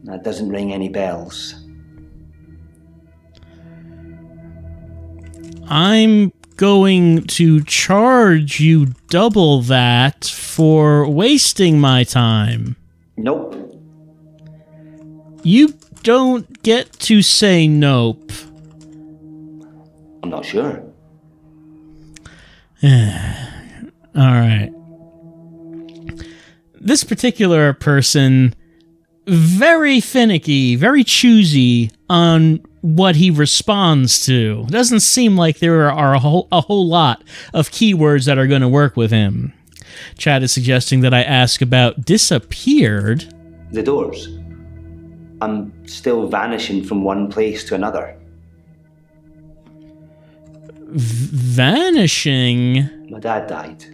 That doesn't ring any bells. I'm going to charge you double that for wasting my time. Nope. You don't get to say nope. I'm not sure. All right. This particular person very finicky, very choosy on what he responds to. It doesn't seem like there are a whole lot of keywords that are going to work with him. Chad is suggesting that I ask about disappeared. The doors. I'm still vanishing from one place to another. Vanishing? My dad died.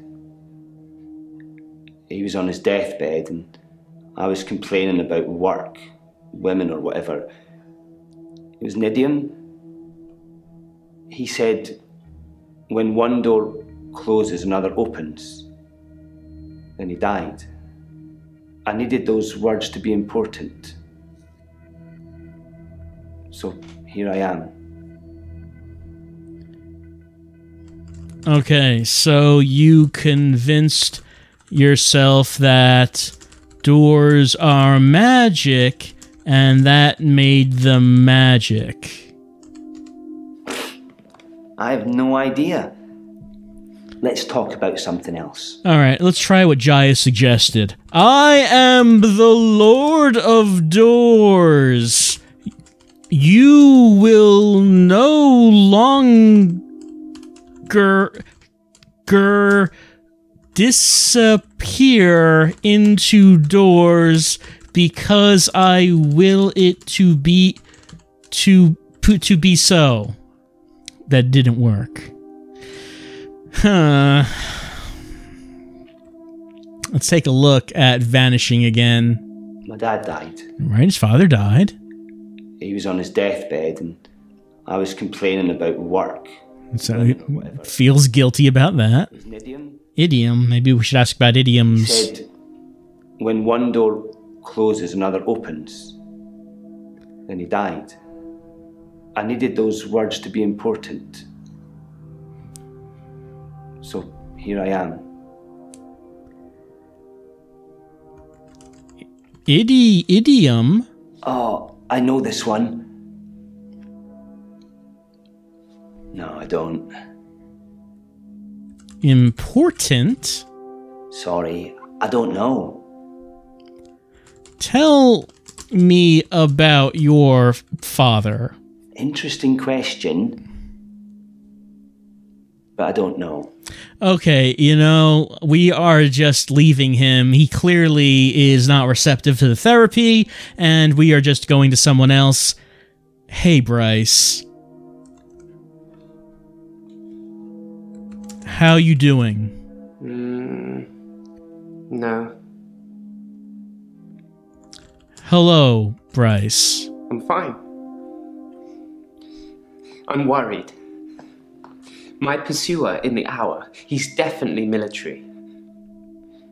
He was on his deathbed and I was complaining about work, women or whatever. It was an idiom. He said, when one door closes, another opens. Then he died. I needed those words to be important. So here I am. Okay, so you convinced yourself that doors are magic, and that made them magic. I have no idea. Let's talk about something else. Alright, let's try what Jaya suggested. I am the Lord of Doors. You will no longer disappear into doors because I will it to be so. That didn't work. Huh. Let's take a look at vanishing again. My dad died. Right, his father died. He was on his deathbed and I was complaining about work. So he feels guilty about that. It was an idiom. Idiom. Maybe we should ask about idioms. He said, when one door closes, another opens. Then he died. I needed those words to be important. So here I am. Idiom? Oh, I know this one. No, I don't. Important? Sorry, I don't know. Tell me about your father. Interesting question, but I don't know. Okay, you know, we are just leaving him. He clearly is not receptive to the therapy, and we are just going to someone else. Hey, Bryce. How you doing? No. Hello, Bryce. I'm fine. I'm worried. My pursuer in the hour, he's definitely military.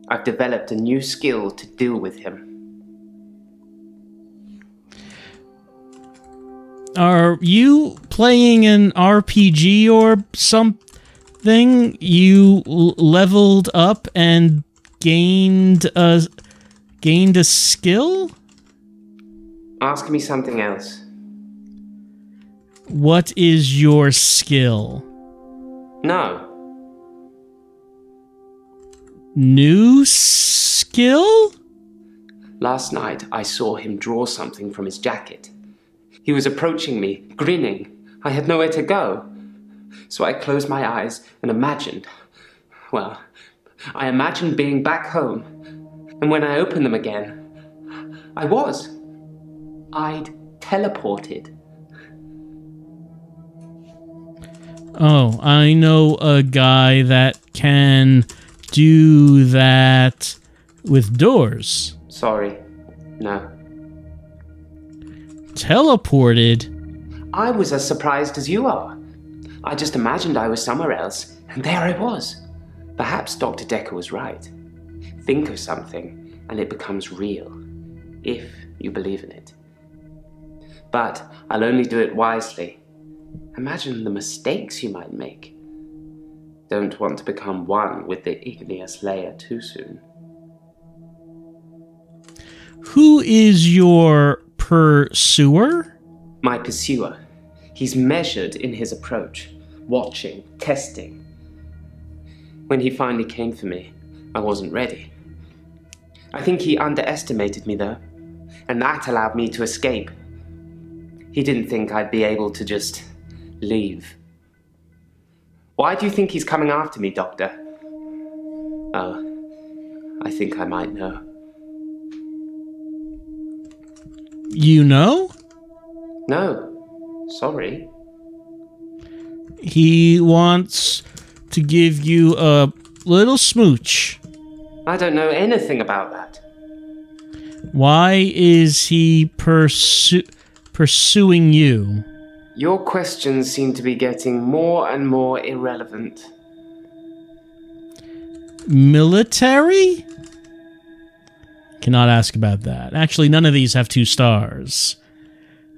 I've developed a new skill to deal with him. Are you playing an RPG or something? You leveled up and gained a skill? Ask me something else. What is your skill? No. New skill? Last night, I saw him draw something from his jacket. He was approaching me, grinning. I had nowhere to go. So I closed my eyes and imagined. Well, I imagined being back home. And when I opened them again, I'd teleported. Oh, I know a guy that can do that with doors. Sorry, no. Teleported? I was as surprised as you are. I just imagined I was somewhere else, and there I was. Perhaps Dr. Dekker was right. Think of something, and it becomes real, if you believe in it. But I'll only do it wisely. Imagine the mistakes you might make. Don't want to become one with the igneous layer too soon. Who is your pursuer? My pursuer. He's measured in his approach, watching, testing. When he finally came for me, I wasn't ready. I think he underestimated me, though. and that allowed me to escape. He didn't think I'd be able to just leave. Why do you think he's coming after me, Doctor? Oh, I think I might know. You know? No, sorry. He wants to give you a little smooch. I don't know anything about that. Why is he pursuing you? Your questions seem to be getting more and more irrelevant. Military? Cannot ask about that. Actually, none of these have 2 stars.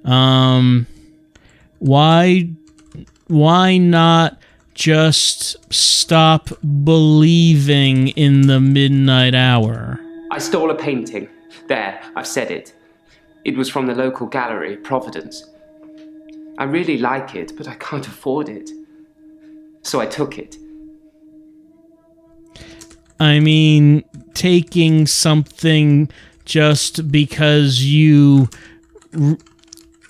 Why not just stop believing in the midnight hour? I stole a painting. There, I've said it. It was from the local gallery, Providence. I really like it, but I can't afford it. So I took it. I mean, taking something just because you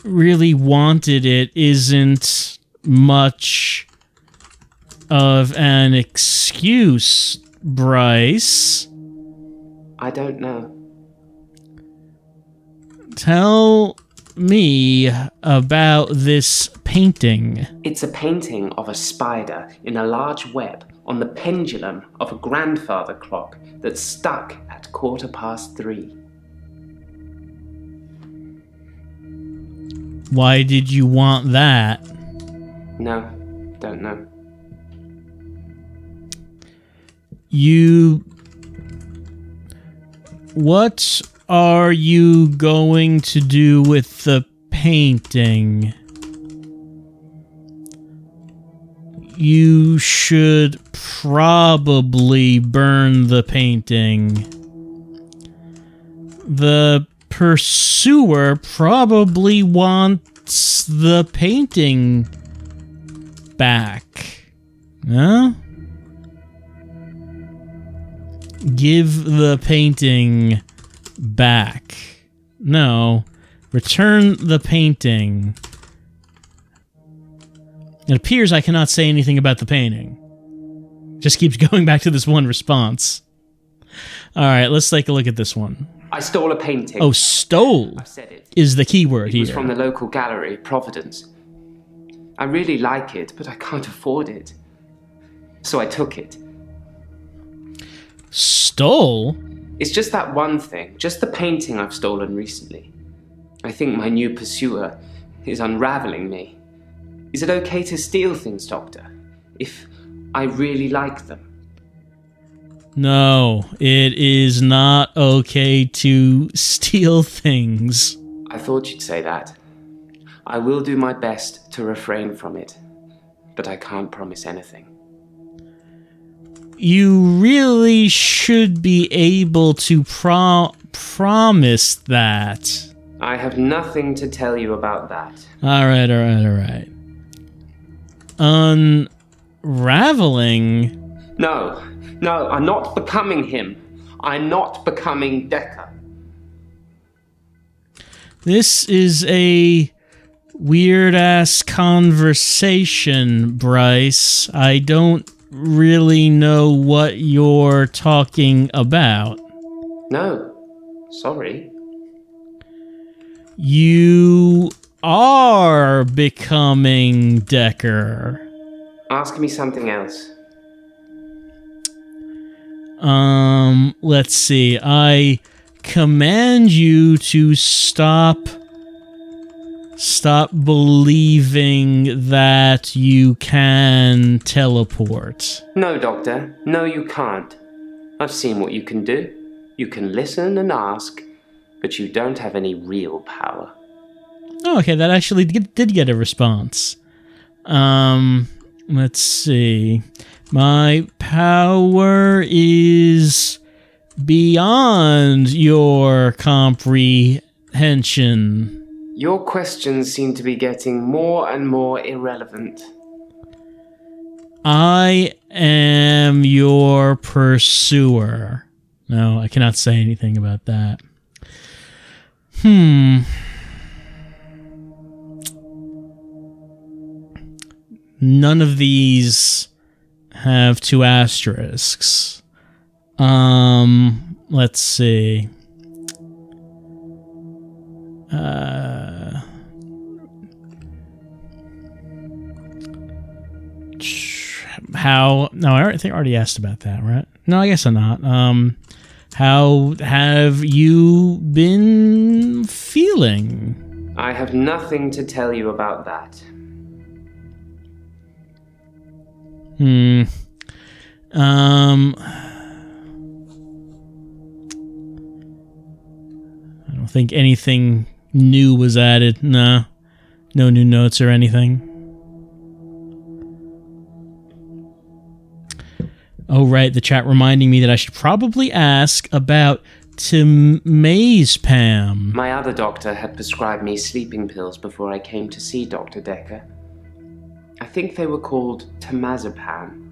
really wanted it isn't much of an excuse, Bryce. I don't know. Tell me about this painting. It's a painting of a spider in a large web on the pendulum of a grandfather clock that's stuck at 3:15. Why did you want that? No, don't know. What are you going to do with the painting? You should probably burn the painting. The pursuer probably wants the painting back. Huh? Give the painting back. No. Return the painting. It appears I cannot say anything about the painting. Just keeps going back to this one response. Alright, let's take a look at this one. I stole a painting. Oh, stole I've said it. is the key word It here. was from the local gallery, Providence. I really like it, but I can't afford it. So I took it. Stole? It's just that one thing, just the painting I've stolen recently. I think my new pursuer is unraveling me. Is it okay to steal things, Doctor? If I really like them? No, it is not okay to steal things. I thought you'd say that. I will do my best to refrain from it, but I can't promise anything. You really should be able to promise that. I have nothing to tell you about that. Alright. Unraveling? No, I'm not becoming him. I'm not becoming Dekker. This is a weird-ass conversation, Bryce. I don't really know what you're talking about. No, sorry. You are becoming Dekker. Ask me something else. Let's see. I command you to stop believing that you can teleport. No, Doctor. No, you can't. I've seen what you can do. You can listen and ask, but you don't have any real power. Oh, okay, that actually did get a response. Let's see. My power is beyond your comprehension. Your questions seem to be getting more and more irrelevant. I am your pursuer. No, I cannot say anything about that. None of these have 2 asterisks. Let's see. How? No, I think I already asked about that, right? No, I guess I'm not. How have you been feeling? I have nothing to tell you about that. I don't think anything new was added. No new notes or anything. Oh, right, the chat reminding me that I should probably ask about Pam. My other doctor had prescribed me sleeping pills before I came to see Dr. Dekker. I think they were called temazepam.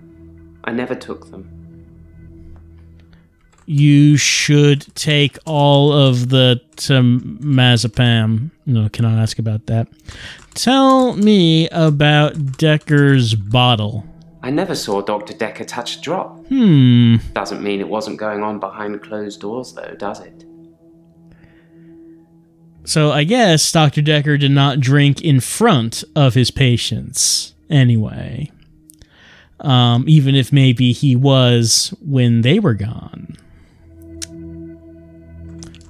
I never took them. You should take all of the temazepam. No, cannot ask about that. Tell me about Dekker's bottle. I never saw Dr. Dekker touch a drop. Doesn't mean it wasn't going on behind closed doors, though, does it? So I guess Dr. Dekker did not drink in front of his patients anyway. Even if maybe he was when they were gone.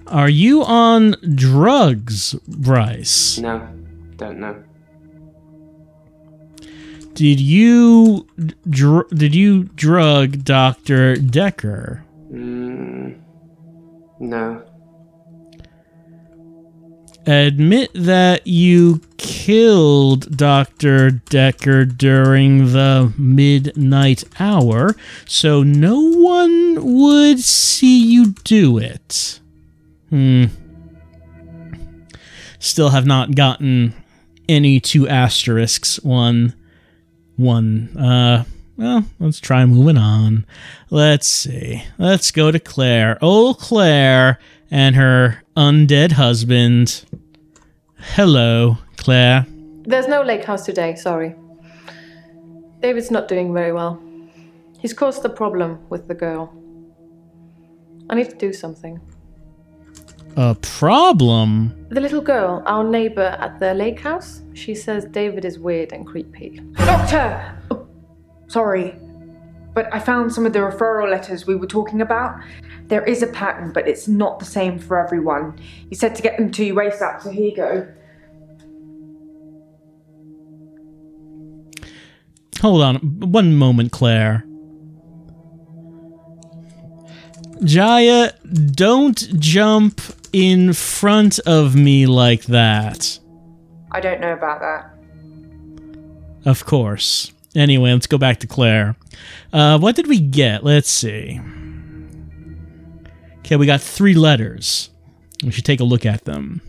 Are you on drugs, Bryce? No, don't know. Did you drug Dr. Dekker? No. Admit that you killed Dr. Dekker during the midnight hour, so no one would see you do it. Still have not gotten any 2 asterisks. One. Well, let's try moving on. Let's see. Let's go to Claire. Oh, Claire and her undead husband. Hello, Claire. There's no lake house today, sorry. David's not doing very well. He's caused a problem with the girl. I need to do something. A problem? The little girl, our neighbor at the lake house, she says David is weird and creepy. Doctor! Oh, sorry, but I found some of the referral letters we were talking about. There is a pattern, but it's not the same for everyone. He said to get them to you ASAP, so here you go. Hold on, one moment, Claire. Jaya, don't jump in front of me like that. I don't know about that. Of course. Anyway, let's go back to Claire. What did we get? Let's see. Okay, we got 3 letters. We should take a look at them.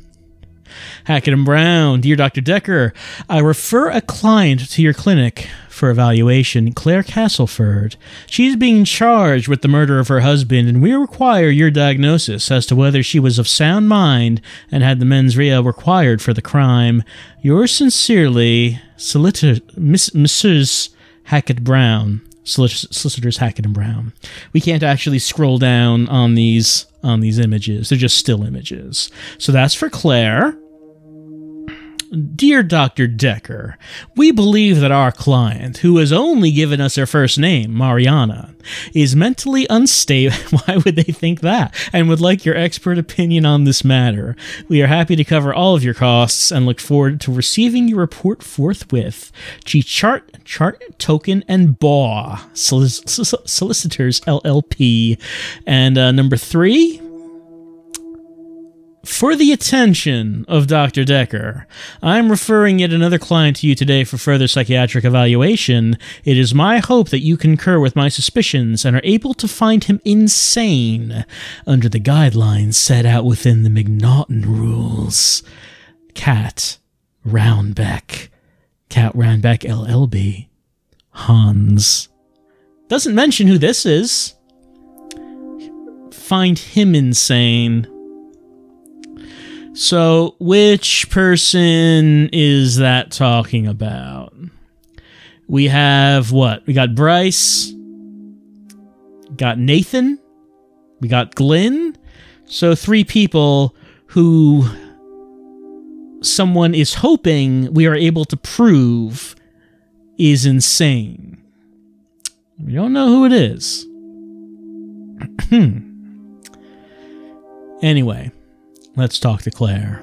Hackett and Brown, dear Dr. Dekker, I refer a client to your clinic for evaluation, Claire Castleford. She is being charged with the murder of her husband, and we require your diagnosis as to whether she was of sound mind and had the mens rea required for the crime. Yours sincerely, Mrs. Hackett Brown. Solicitors Hackett and Brown. We can't actually scroll down on these images. They're just still images. So that's for Claire. Dear Dr. Dekker, we believe that our client, who has only given us her first name, Mariana, is mentally unstable. Why would they think that? And would like your expert opinion on this matter. We are happy to cover all of your costs and look forward to receiving your report forthwith. Chart, Token, and BAW, Solicitors LLP. And number 3... For the attention of Dr. Dekker, I'm referring yet another client to you today for further psychiatric evaluation. It is my hope that you concur with my suspicions and are able to find him insane under the guidelines set out within the McNaughton rules. Cat Roundbeck LLB. Hans. Doesn't mention who this is. Find him insane. So, which person is that talking about? We have what? We got Bryce. Got Nathan. We got Glenn. So 3 people who someone is hoping we are able to prove is insane. We don't know who it is. Anyway, let's talk to Claire.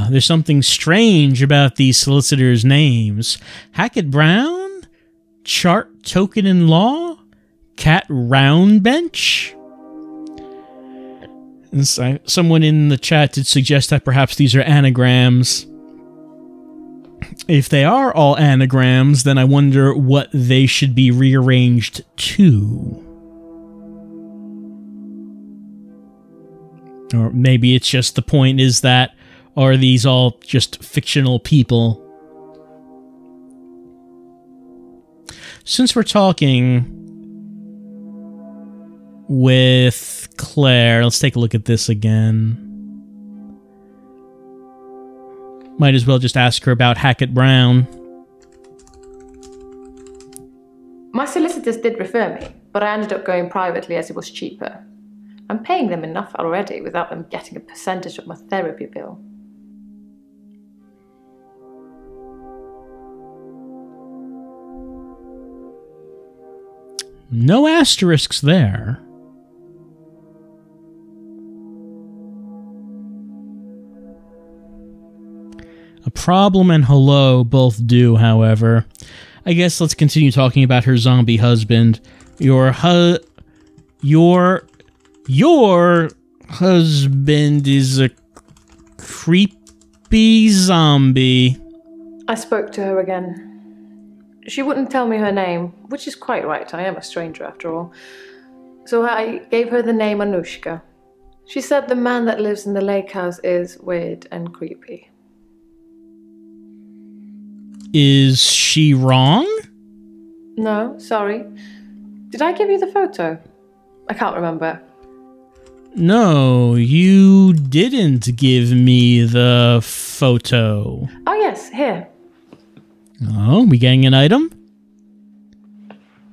There's something strange about these solicitors' names. Hackett Brown? Chart Token in Law? Cat Roundbench? And someone in the chat did suggest that perhaps these are anagrams. If they are all anagrams, then I wonder what they should be rearranged to. Or maybe it's just the point is that, are these all just fictional people? Since we're talking with Claire, let's take a look at this again. Might as well just ask her about Hackett Brown. My solicitors did refer me, but I ended up going privately as it was cheaper. I'm paying them enough already without them getting a percentage of my therapy bill. No asterisks there. A problem and hello both do, however. I guess let's continue talking about her zombie husband. Your husband is a creepy zombie. I spoke to her again. She wouldn't tell me her name, which is quite right, I am a stranger after all. So I gave her the name Anushka. She said the man that lives in the lake house is weird and creepy. Is she wrong? No, sorry. Did I give you the photo? I can't remember. No, you didn't give me the photo. Oh yes, here. Oh, we getting an item?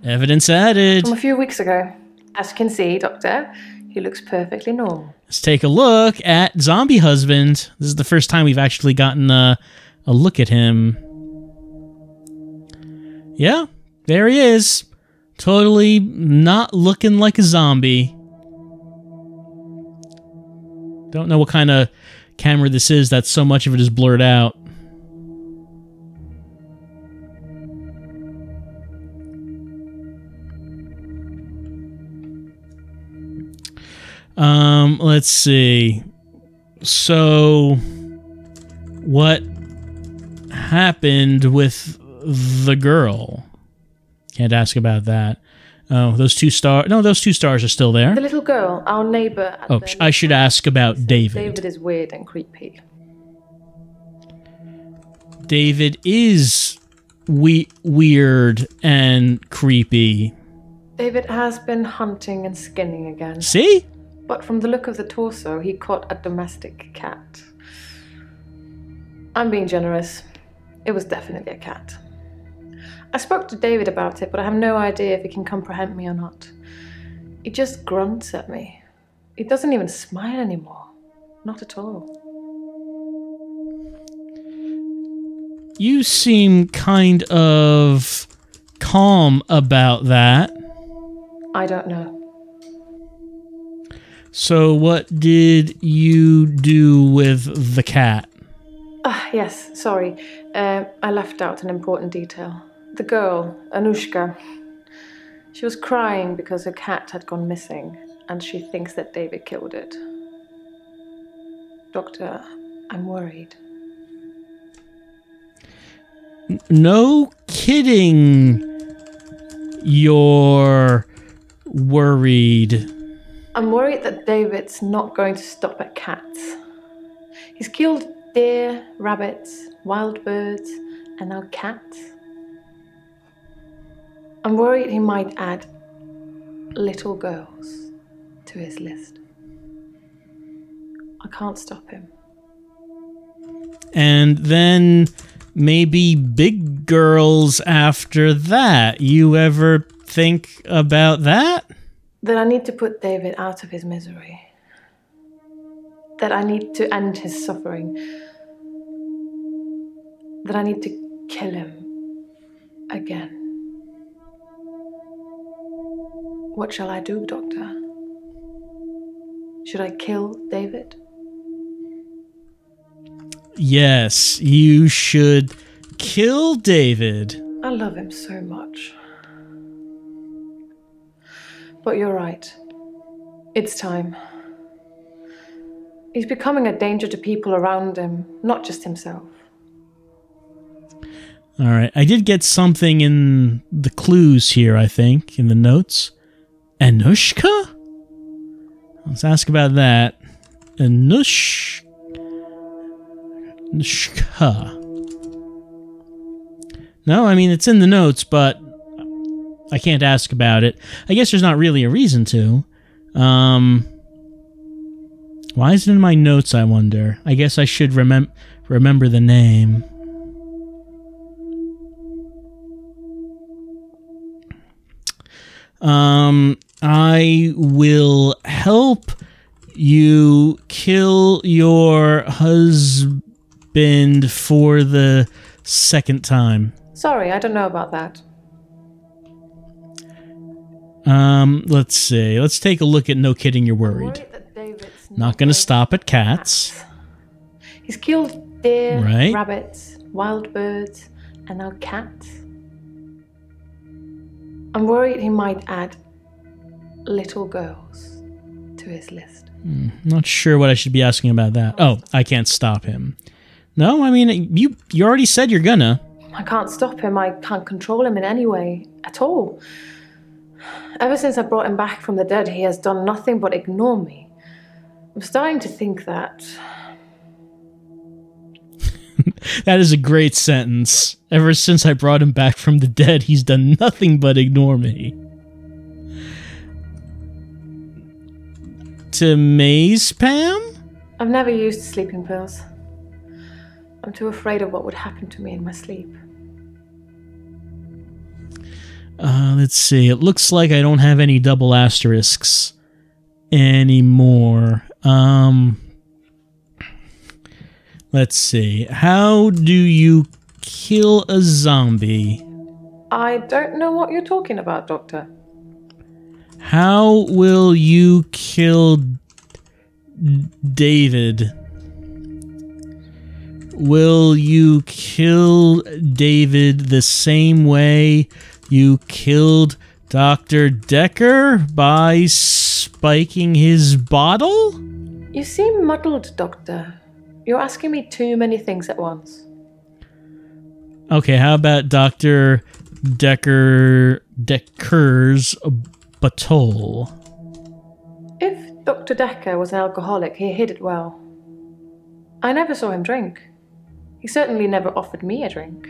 Evidence added. From a few weeks ago. As you can see, Doctor, he looks perfectly normal. Let's take a look at Zombie Husband. This is the first time we've actually gotten a look at him. Yeah, there he is. Totally not looking like a zombie. Don't know what kind of camera this is that so much of it is blurred out. Let's see. So, what happened with the girl? Can't ask about that. Oh, those 2 stars. No, those 2 stars are still there. The little girl, our neighbour. Oh, I should ask about David. David is weird and creepy. David is weird and creepy. David has been hunting and skinning again. See? But from the look of the torso, he caught a domestic cat. I'm being generous. It was definitely a cat. I spoke to David about it, but I have no idea if he can comprehend me or not. He just grunts at me. He doesn't even smile anymore. Not at all. You seem kind of calm about that. I don't know. So what did you do with the cat? Yes, sorry. I left out an important detail. The girl, Anushka, she was crying because her cat had gone missing, and she thinks that David killed it. Doctor, I'm worried. No kidding. You're worried. I'm worried that David's not going to stop at cats. He's killed deer, rabbits, wild birds, and now cats. I'm worried he might add little girls. to his list. I can't stop him. And then maybe big girls after that. You ever think about that? That I need to put David out of his misery. That I need to end his suffering. That I need to kill him again. What shall I do, Doctor? Should I kill David? Yes, you should kill David. I love him so much. But you're right. It's time. He's becoming a danger to people around him, not just himself. All right, I did get something in the clues here, I think, in the notes. Anushka? Let's ask about that. Anushka. No, I mean, it's in the notes, but I can't ask about it. I guess there's not really a reason to. Why is it in my notes, I wonder? I guess I should remember the name. I will help you kill your husband for the second time. Sorry, I don't know about that. Let's see. Let's take a look at No Kidding, You're Worried. Not gonna stop at cats. He's killed deer, right? Rabbits, wild birds, and now cats. I'm worried he might add little girls to his list. Not sure what I should be asking about that. Oh, I can't stop him. No, I mean, you already said you're gonna. I can't stop him. I can't control him in any way at all. Ever since I brought him back from the dead, he has done nothing but ignore me. I'm starting to think that... That is a great sentence. Ever since I brought him back from the dead, he's done nothing but ignore me. To Maze Pam? I've never used sleeping pills. I'm too afraid of what would happen to me in my sleep. Let's see. It looks like I don't have any double asterisks anymore. Let's see. How do you kill a zombie? I don't know what you're talking about, Doctor. How will you kill David? Will you kill David the same way you killed Dr. Dekker by spiking his bottle? You seem muddled, Doctor. You're asking me too many things at once. Okay, how about Dr. Dekker's bottle? If Dr. Dekker was an alcoholic, he hid it well. I never saw him drink. He certainly never offered me a drink.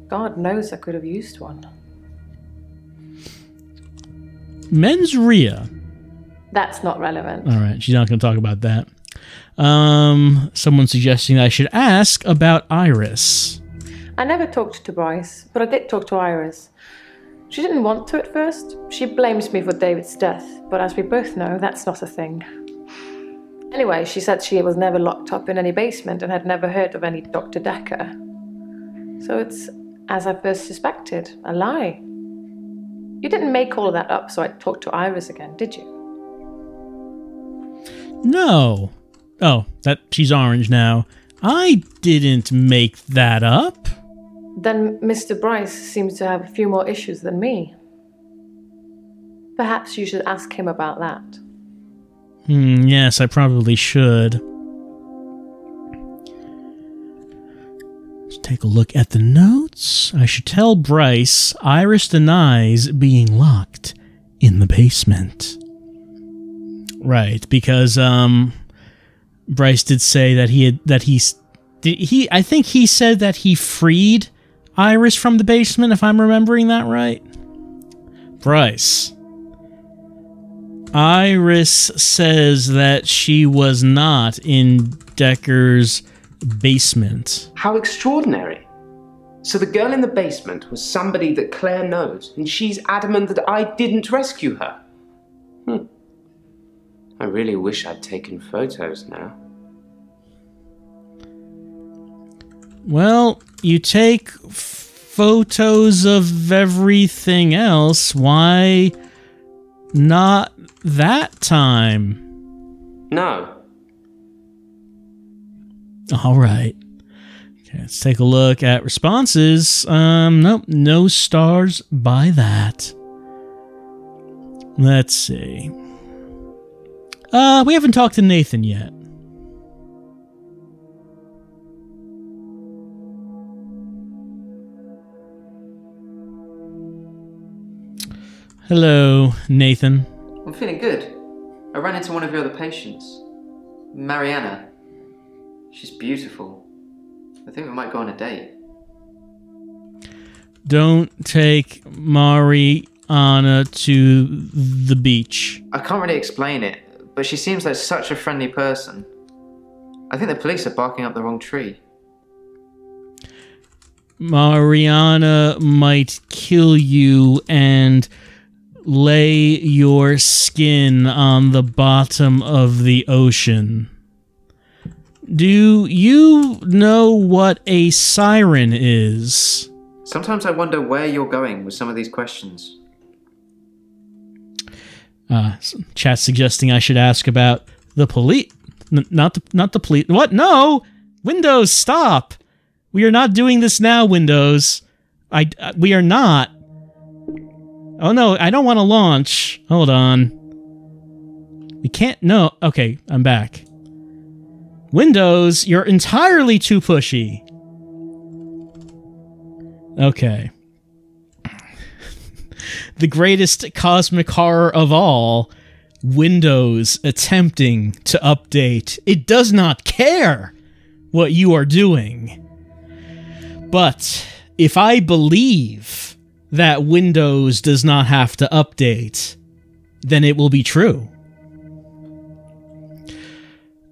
God knows I could have used one. Mens rea. That's not relevant. All right, she's not going to talk about that. Someone's suggesting that I should ask about Iris. I never talked to Bryce, but I did talk to Iris. She didn't want to at first. She blames me for David's death, but as we both know, that's not a thing. Anyway, she said she was never locked up in any basement and had never heard of any Dr. Dekker. So it's, as I first suspected, a lie. You didn't make all of that up so I'd talk to Iris again, did you? No. Oh, that she's orange now. I didn't make that up. Then Mr. Bryce seems to have a few more issues than me. Perhaps you should ask him about that. Yes, I probably should. Let's take a look at the notes. I should tell Bryce Iris denies being locked in the basement. Right, because Bryce did say that I think he said that he freed Iris from the basement, if I'm remembering that right. Bryce. Iris says that she was not in Dekker's basement. How extraordinary. So the girl in the basement was somebody that Claire knows, and she's adamant that I didn't rescue her. I really wish I'd taken photos now. Well, you take photos of everything else. Why not that time? No. All right. Okay, let's take a look at responses. Nope, no stars by that. Let's see. We haven't talked to Nathan yet. Hello, Nathan. I'm feeling good. I ran into one of your other patients, Mariana. She's beautiful. I think we might go on a date. Don't take Mariana to the beach. I can't really explain it, but she seems like such a friendly person. I think the police are barking up the wrong tree. Mariana might kill you and lay your skin on the bottom of the ocean. Do you know what a siren is? Sometimes I wonder where you're going with some of these questions. Chat suggesting I should ask about the police. Not the police. What? No! Windows, stop! We are not doing this now, Windows. We are not. Oh no, I don't want to launch. Hold on. We can't. No. Okay, I'm back. Windows, you're entirely too pushy. Okay. The greatest cosmic horror of all, Windows attempting to update. It does not care what you are doing. But if I believe that Windows does not have to update, then it will be true.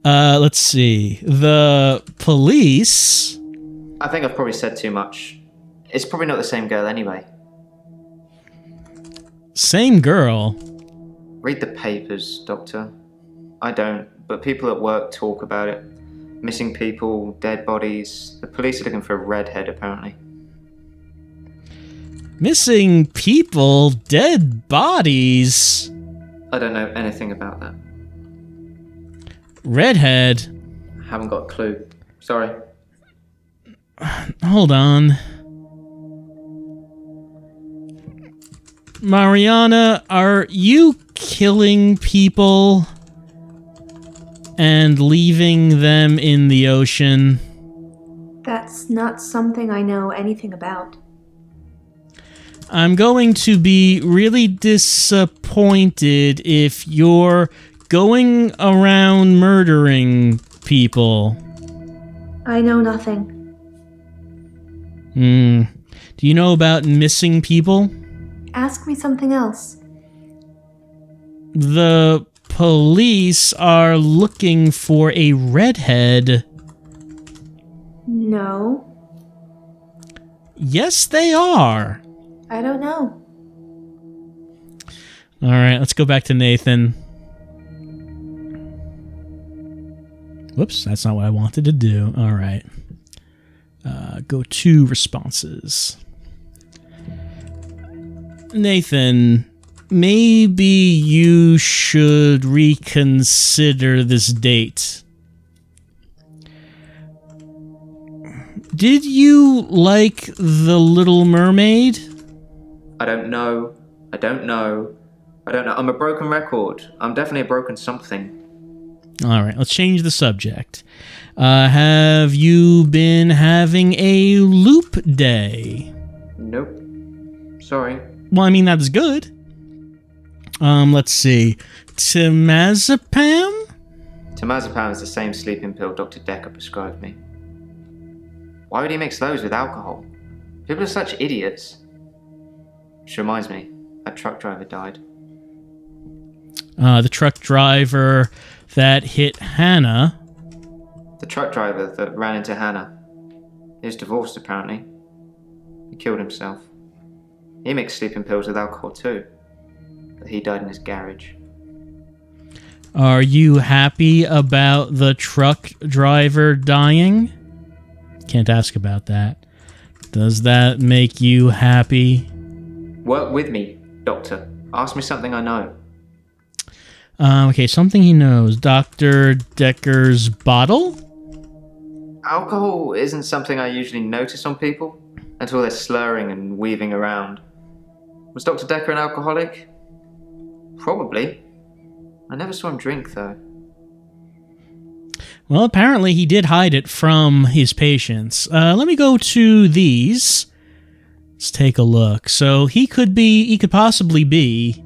Let's see. The police... I think I've probably said too much. It's probably not the same girl anyway. Same girl? Read the papers, Doctor. I don't, but people at work talk about it. Missing people, dead bodies. The police are looking for a redhead, apparently. Missing people, dead bodies? I don't know anything about that. Redhead? Haven't got a clue. Sorry. Hold on. Mariana, are you killing people and leaving them in the ocean? That's not something I know anything about. I'm going to be really disappointed if you're going around murdering people. I know nothing. Do you know about missing people? Ask me something else. The police are looking for a redhead. No. Yes, they are. I don't know. All right, let's go back to Nathan. Whoops, that's not what I wanted to do. All right. Go to responses. Nathan, maybe you should reconsider this date. Did you like The Little Mermaid? I don't know. I'm a broken record. I'm definitely a broken something. All right, let's change the subject. Have you been having a loop day? Nope. Sorry. Well, I mean, that's good. Let's see. Temazepam? Temazepam is the same sleeping pill Dr. Dekker prescribed me. Why would he mix those with alcohol? People are such idiots. Which reminds me, that truck driver died. The truck driver that hit Hannah. The truck driver that ran into Hannah. He was divorced, apparently. He killed himself. He mixed sleeping pills with alcohol too. But he died in his garage. Are you happy about the truck driver dying? Can't ask about that. Does that make you happy? Work with me, Doctor. Ask me something I know. Okay, something he knows. Dr. Dekker's bottle? Alcohol isn't something I usually notice on people until they're slurring and weaving around. Was Dr. Dekker an alcoholic? Probably. I never saw him drink, though. Well, apparently he did hide it from his patients. Let me go to these. Let's take a look. So he could possibly be...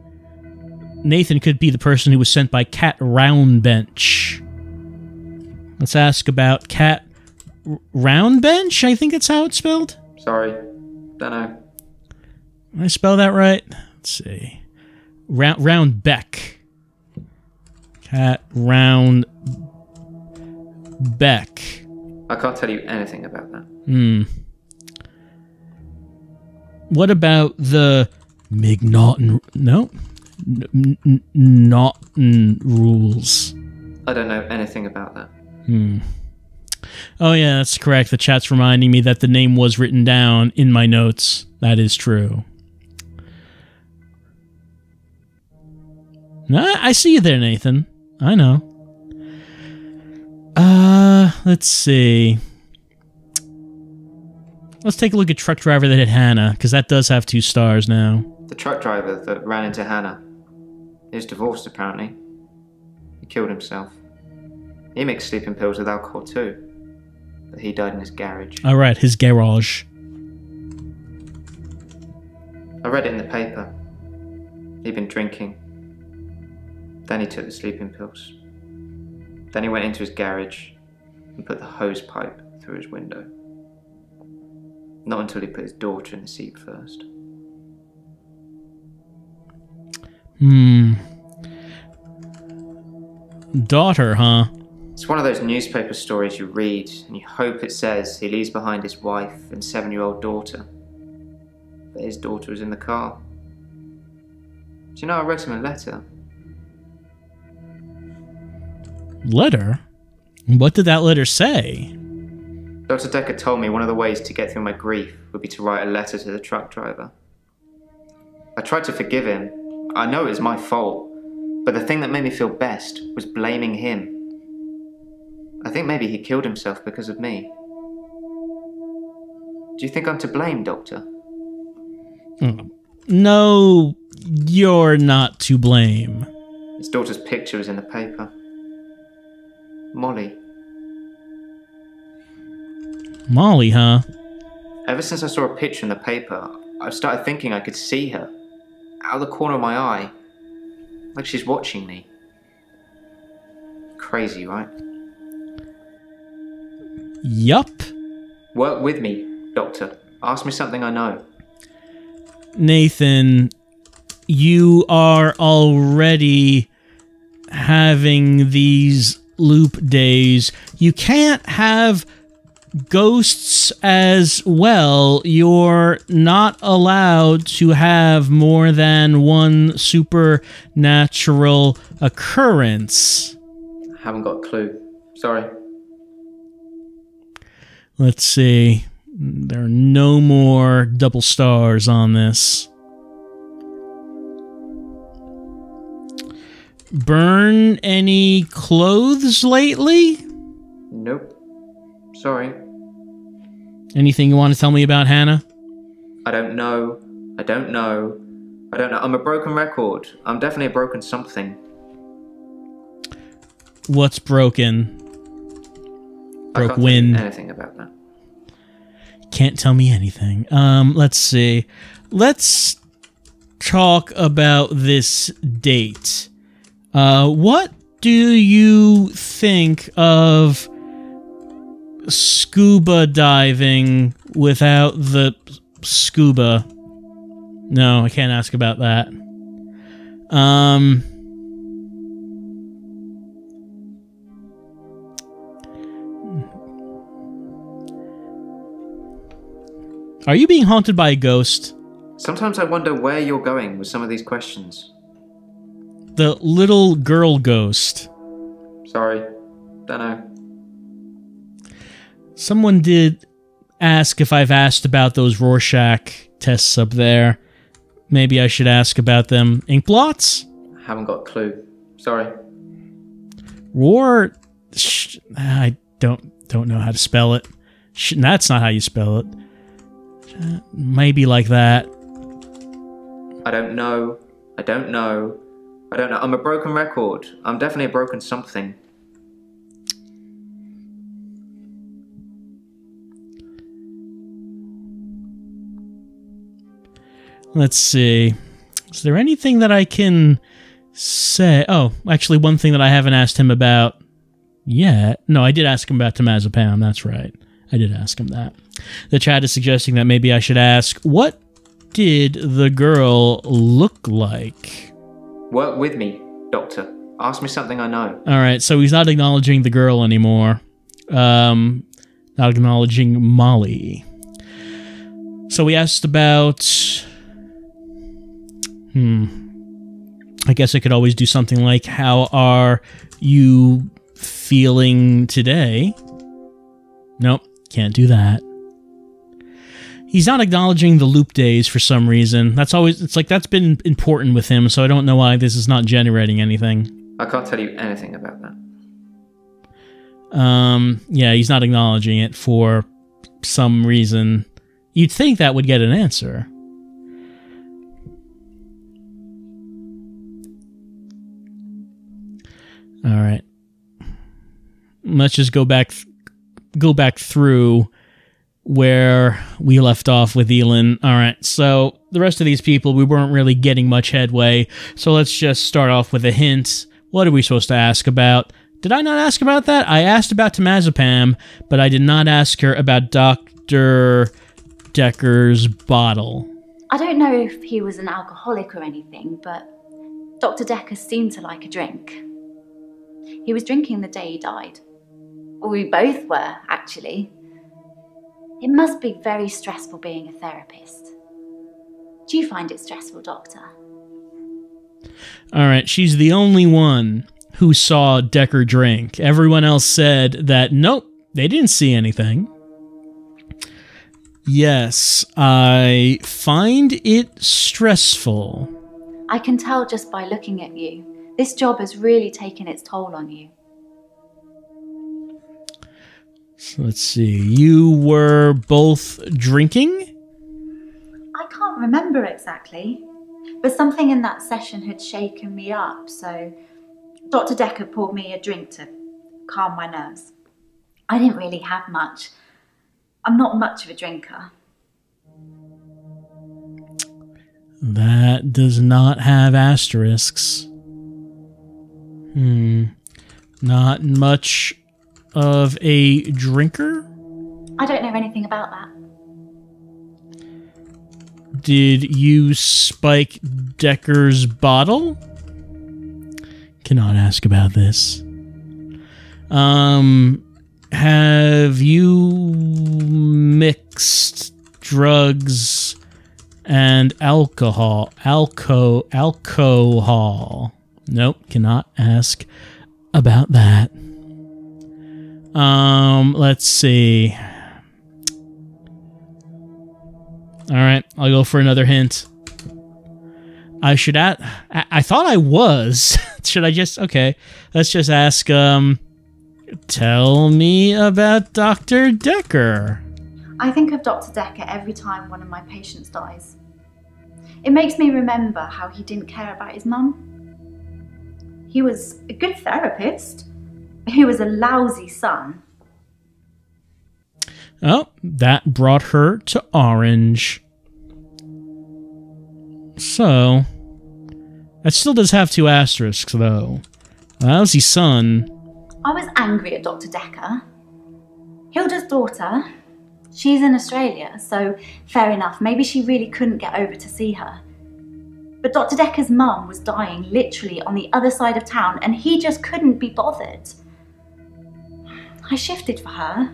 Nathan could be the person who was sent by Cat Roundbench. Let's ask about Cat Roundbench? I think that's how it's spelled. Sorry. Don't know. Did I spell that right? Let's see. Roundbeck. Cat Roundbeck. I can't tell you anything about that. What about the Mignauten... No? Naughton rules. I don't know anything about that. Oh yeah, that's correct. The chat's reminding me that the name was written down in my notes. That is true. I see you there, Nathan. I know. Let's see. Let's take a look at truck driver that hit Hannah, because that does have 2 stars now. The truck driver that ran into Hannah. He was divorced, apparently. He killed himself. He mixed sleeping pills with alcohol too. But he died in his garage. Alright, his garage. I read it in the paper. He'd been drinking. Then he took the sleeping pills. Then he went into his garage and put the hose pipe through his window. Not until he put his daughter in the seat first. Daughter, huh? It's one of those newspaper stories you read and you hope it says he leaves behind his wife and 7-year-old daughter. But his daughter was in the car. Do you know I wrote him a letter? Letter? What did that letter say? Dr. Dekker told me one of the ways to get through my grief would be to write a letter to the truck driver. I tried to forgive him. I know it was my fault, but the thing that made me feel best was blaming him. I think maybe he killed himself because of me. Do you think I'm to blame, Doctor? No, you're not to blame. His daughter's picture was in the paper. Molly. Molly, huh? Ever since I saw a picture in the paper, I've started thinking I could see her. Out of the corner of my eye. Like she's watching me. Crazy, right? Yup. Work with me, Doctor. Ask me something I know. Nathan, you are already having these loop days. You can't have ghosts as well. You're not allowed to have more than one supernatural occurrence. I haven't got a clue. Sorry. Let's see. There are no more double stars on this. Burn any clothes lately? Nope. Sorry. Anything you want to tell me about Hannah? I don't know. I'm a broken record. I'm definitely a broken something. What's broken? I can't tell you anything about that. Can't tell me anything. Let's see. Let's talk about this date. What do you think of scuba diving without the scuba? No, I can't ask about that. Are you being haunted by a ghost? Sometimes I wonder where you're going with some of these questions. The little girl ghost. Sorry. Dunno. Someone did ask if I've asked about those Rorschach tests up there. Maybe I should ask about them. Ink blots? Haven't got a clue. Sorry. I don't know how to spell it. That's not how you spell it. Maybe like that. I don't know. I'm a broken record. I'm definitely a broken something. Let's see. Is there anything that I can say? Oh, actually, one thing that I haven't asked him about yet. No, I did ask him about temazepam. That's right. I did ask him that. The chat is suggesting that maybe I should ask, what did the girl look like? Work with me, Doctor. Ask me something I know. All right, so he's not acknowledging the girl anymore. Not acknowledging Molly. So we asked about... I guess I could always do something like, how are you feeling today? Nope, can't do that. He's not acknowledging the loop days for some reason. That's been important with him, so I don't know why this is not generating anything. I can't tell you anything about that. Yeah, he's not acknowledging it for some reason. You'd think that would get an answer. All right. Let's just go back through where we left off with Elin. All right. So the rest of these people, we weren't really getting much headway. So let's just start off with a hint. What are we supposed to ask about? Did I not ask about that? I asked about temazepam, but I did not ask her about Dr. Dekker's bottle. I don't know if he was an alcoholic or anything, but Dr. Dekker seemed to like a drink. He was drinking the day he died. We both were, actually. It must be very stressful being a therapist. Do you find it stressful, Doctor? All right, she's the only one who saw Dekker drink. Everyone else said that, nope, they didn't see anything. Yes, I find it stressful. I can tell just by looking at you. This job has really taken its toll on you. So let's see. You were both drinking? I can't remember exactly, but something in that session had shaken me up, so Dr. Dekker poured me a drink to calm my nerves. I didn't really have much. I'm not much of a drinker. That does not have asterisks. Not much of a drinker? I don't know anything about that. Did you spike Dekker's bottle? Cannot ask about this. Have you mixed drugs and alcohol? Alcohol. Nope, cannot ask about that. Let's see. All right, I'll go for another hint. I thought I was. Should I just... Okay, let's just ask, tell me about Dr. Dekker. I think of Dr. Dekker every time one of my patients dies. It makes me remember how he didn't care about his mum. He was a good therapist. He was a lousy son. Oh, that brought her to orange. So, that still does have 2 asterisks, though. Lousy son. I was angry at Dr. Dekker. Hilda's daughter, she's in Australia, so fair enough. Maybe she really couldn't get over to see her. But Dr. Dekker's mum was dying literally on the other side of town, and he just couldn't be bothered. I shifted for her,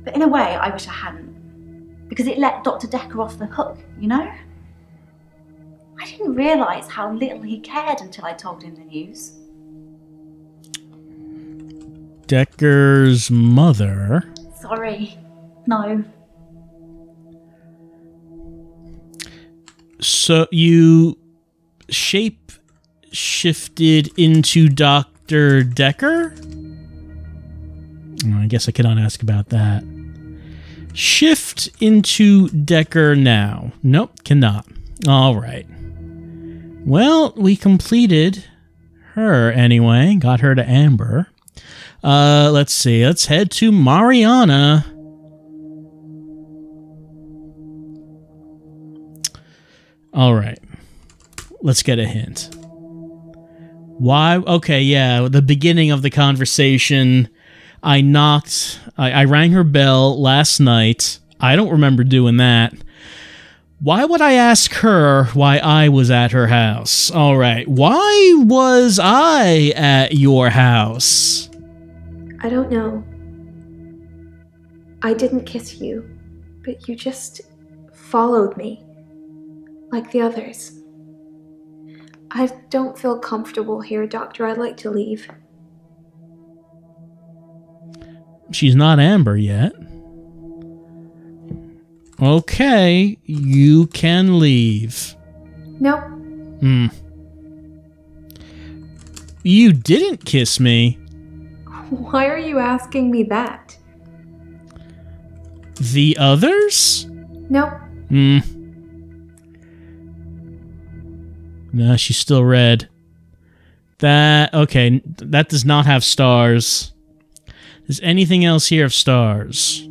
but in a way, I wish I hadn't. because it let Dr. Dekker off the hook, you know? I didn't realise how little he cared until I told him the news. Dekker's mother? Sorry. No. So you shape-shifted into Dr. Dekker? I guess I cannot ask about that. Shift into Dekker now. Nope, cannot. All right. Well, we completed her anyway. Got her to Amber. Let's see. Let's head to Mariana. All right. Let's get a hint. Why? Okay, yeah. The beginning of the conversation, I rang her bell last night. I don't remember doing that. Why would I ask her why I was at her house? All right. Why was I at your house? I don't know. I didn't kiss you, but you just followed me, like the others. I don't feel comfortable here, Doctor. I'd like to leave. She's not Amber yet. Okay, you can leave. Nope. You didn't kiss me. Why are you asking me that? The others? Nope. No, she's still red. Okay, that does not have stars. Is anything else here of stars?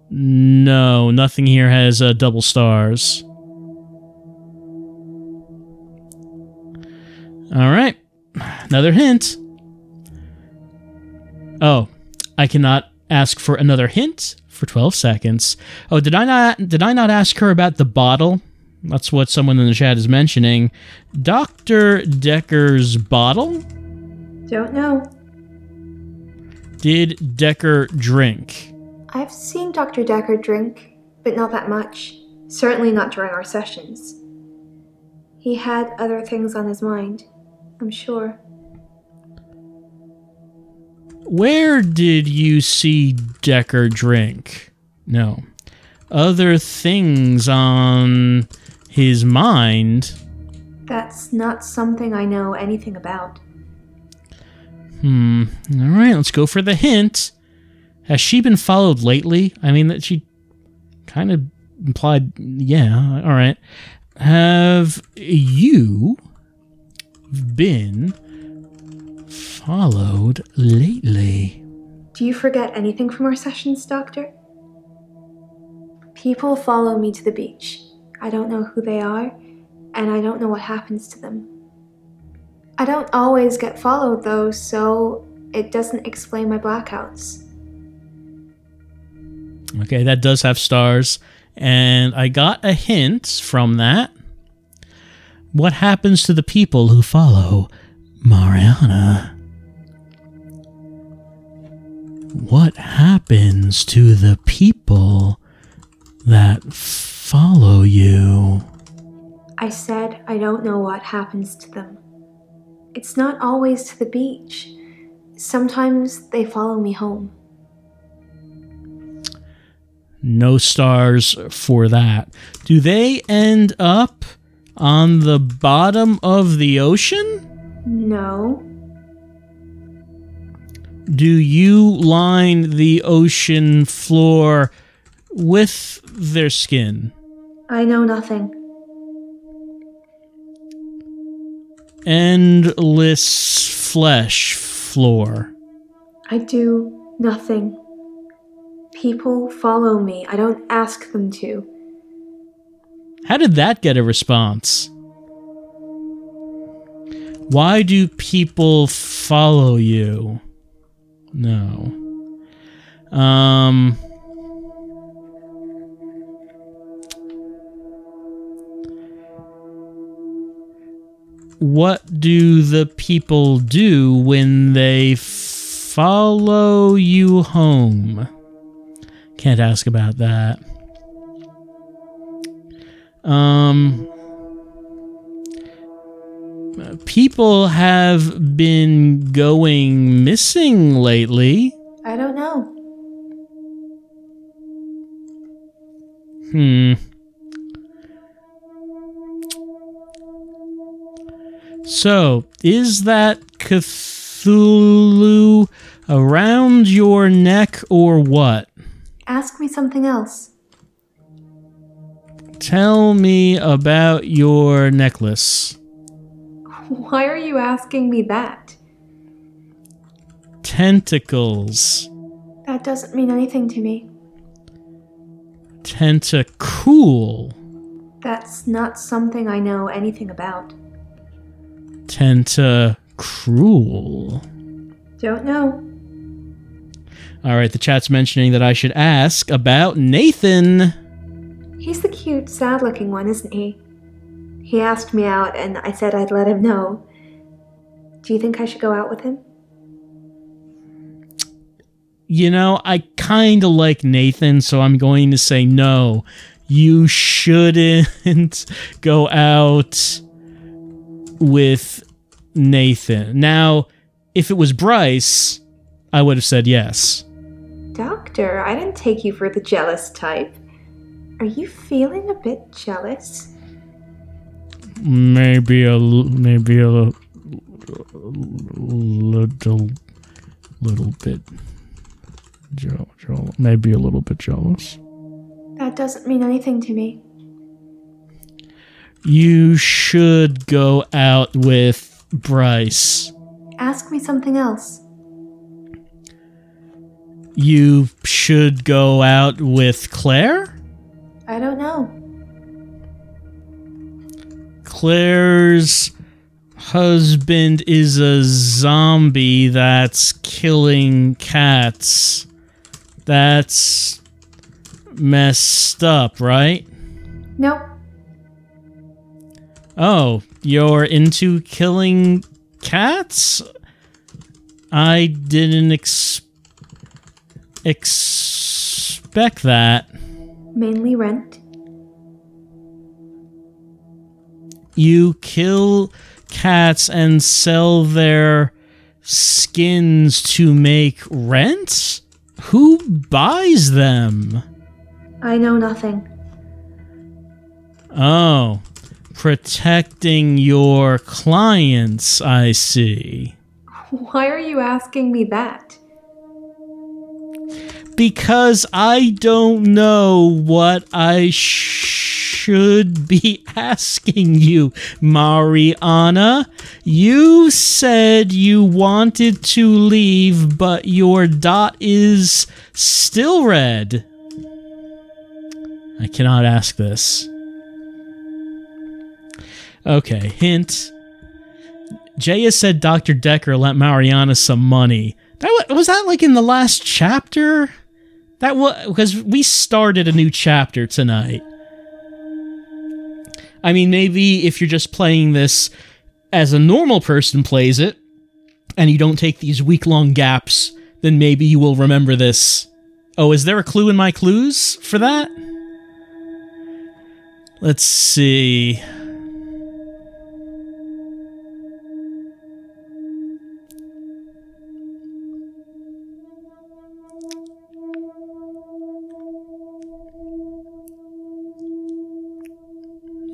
No, nothing here has double stars. Alright. Another hint. Oh, I cannot ask for another hint for 12 seconds. Oh, did I not ask her about the bottle? That's what someone in the chat is mentioning. Dr. Dekker's bottle? Don't know. Did Dekker drink? I've seen Dr. Dekker drink, but not that much. Certainly not during our sessions. He had other things on his mind, I'm sure. Where did you see Dekker drink? No. Other things on his mind? That's not something I know anything about. Alright, let's go for the hint. Has she been followed lately? I mean, that she kind of implied, yeah, alright. Have you been followed lately? Do you forget anything from our sessions, Doctor? People follow me to the beach. I don't know who they are, and I don't know what happens to them. I don't always get followed, though, so it doesn't explain my blackouts. Okay, that does have stars, and I got a hint from that. What happens to the people who follow Mariana? What happens to the people that follow you? I said I don't know what happens to them. It's not always to the beach. Sometimes they follow me home. No stars for that. Do they end up on the bottom of the ocean? No. Do you line the ocean floor with their skin? I know nothing. Endless flesh floor. I do nothing. People follow me. I don't ask them to. How did that get a response? Why do people follow you? No. What do the people do when they follow you home? Can't ask about that. People have been going missing lately. I don't know. So, is that Cthulhu around your neck or what? Ask me something else. Tell me about your necklace. Why are you asking me that? Tentacles. That doesn't mean anything to me. Tentacool. That's not something I know anything about. Tentacruel. Don't know. Alright, the chat's mentioning that I should ask about Nathan. He's the cute, sad-looking one, isn't he? He asked me out, and I said I'd let him know. Do you think I should go out with him? You know, I kind of like Nathan, so I'm going to say no. You shouldn't go out with Nathan. Now, if it was Bryce, I would have said yes. Doctor, I didn't take you for the jealous type. Are you feeling a bit jealous? Maybe a little bit. Maybe a little bit jealous. That doesn't mean anything to me. You should go out with Bryce. Ask me something else. You should go out with Claire? I don't know. Claire's husband is a zombie that's killing cats. That's messed up, right? Nope. Oh, you're into killing cats? I didn't expect that. Mainly rent. You kill cats and sell their skins to make rent? Who buys them? I know nothing. Oh, protecting your clients, I see. Why are you asking me that? Because I don't know what I should be asking you, Mariana. You said you wanted to leave, but your dot is still red. I cannot ask this. Okay, hint. Jaya said Dr. Dekker lent Mariana some money. Was that like in the last chapter? That was because we started a new chapter tonight. I mean, maybe if you're just playing this as a normal person plays it, and you don't take these week-long gaps, then maybe you will remember this. Oh, is there a clue in my clues for that? Let's see.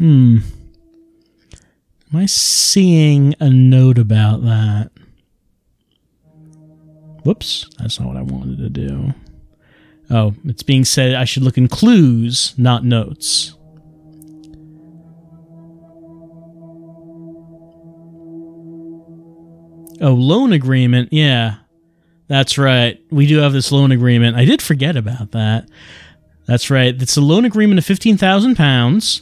Am I seeing a note about that? Whoops, that's not what I wanted to do. Oh, it's being said I should look in clues, not notes. Oh, loan agreement, yeah. That's right. We do have this loan agreement. I did forget about that. That's right. It's a loan agreement of £15,000.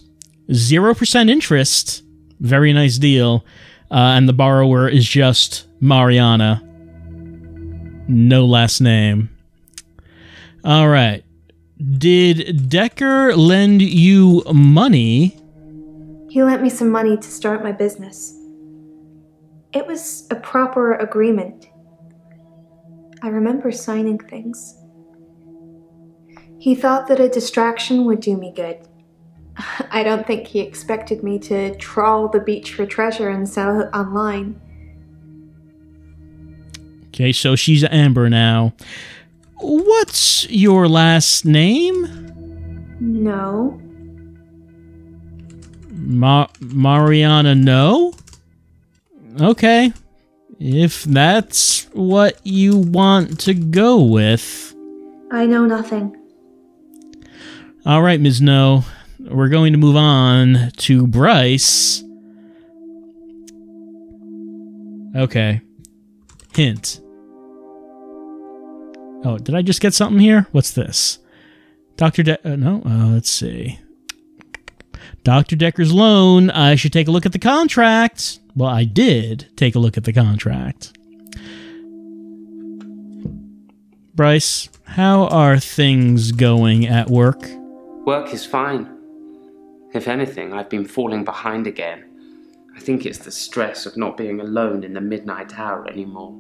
0% interest. Very nice deal. And the borrower is just Mariana. No last name. All right. Did Dekker lend you money? He lent me some money to start my business. It was a proper agreement. I remember signing things. He thought that a distraction would do me good. I don't think he expected me to trawl the beach for treasure and sell it online. Okay, so she's Amber now. What's your last name? No. Mariana, no? Okay. If that's what you want to go with. I know nothing. All right, Ms. No. We're going to move on to Bryce. Okay. Hint. Oh, did I just get something here? What's this? Dr. No? Let's see. Dr. Dekker's loan. I should take a look at the contract. Well, I did take a look at the contract. Bryce, how are things going at work? Work is fine. If anything, I've been falling behind again. I think it's the stress of not being alone in the midnight hour anymore.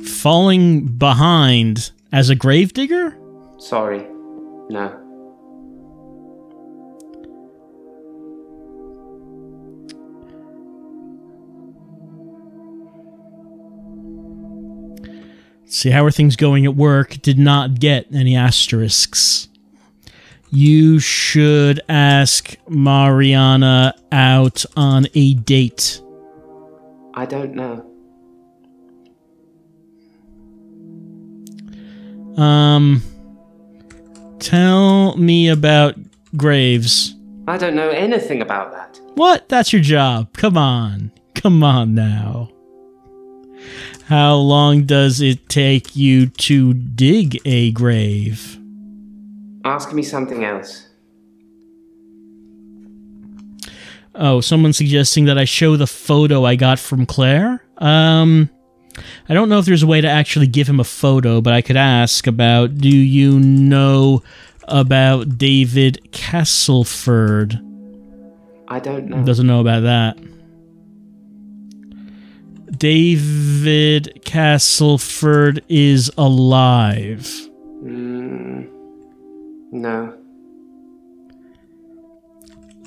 Falling behind as a gravedigger? Sorry. No. See, how are things going at work? Did not get any asterisks. You should ask Mariana out on a date. I don't know. Tell me about Graves. I don't know anything about that. What? That's your job. Come on. Come on now. How long does it take you to dig a grave? Ask me something else. Oh, someone's suggesting that I show the photo I got from Claire? I don't know if there's a way to actually give him a photo, but I could ask about, do you know about David Castleford? I don't know. Doesn't know about that. David Castleford is alive. No.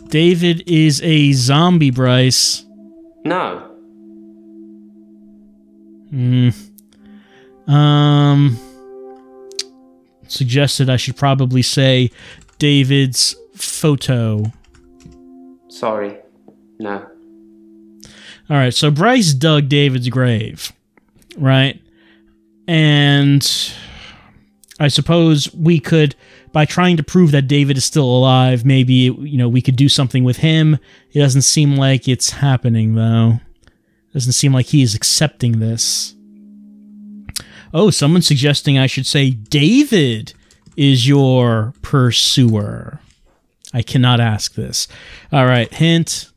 David is a zombie, Bryce. No. Suggested I should probably say David's photo. Sorry. No. Alright, so Bryce dug David's grave, right? And I suppose we could, by trying to prove that David is still alive, maybe, you know, we could do something with him. It doesn't seem like it's happening, though. Doesn't seem like he is accepting this. Oh, someone's suggesting I should say David is your pursuer. I cannot ask this. Alright, hint.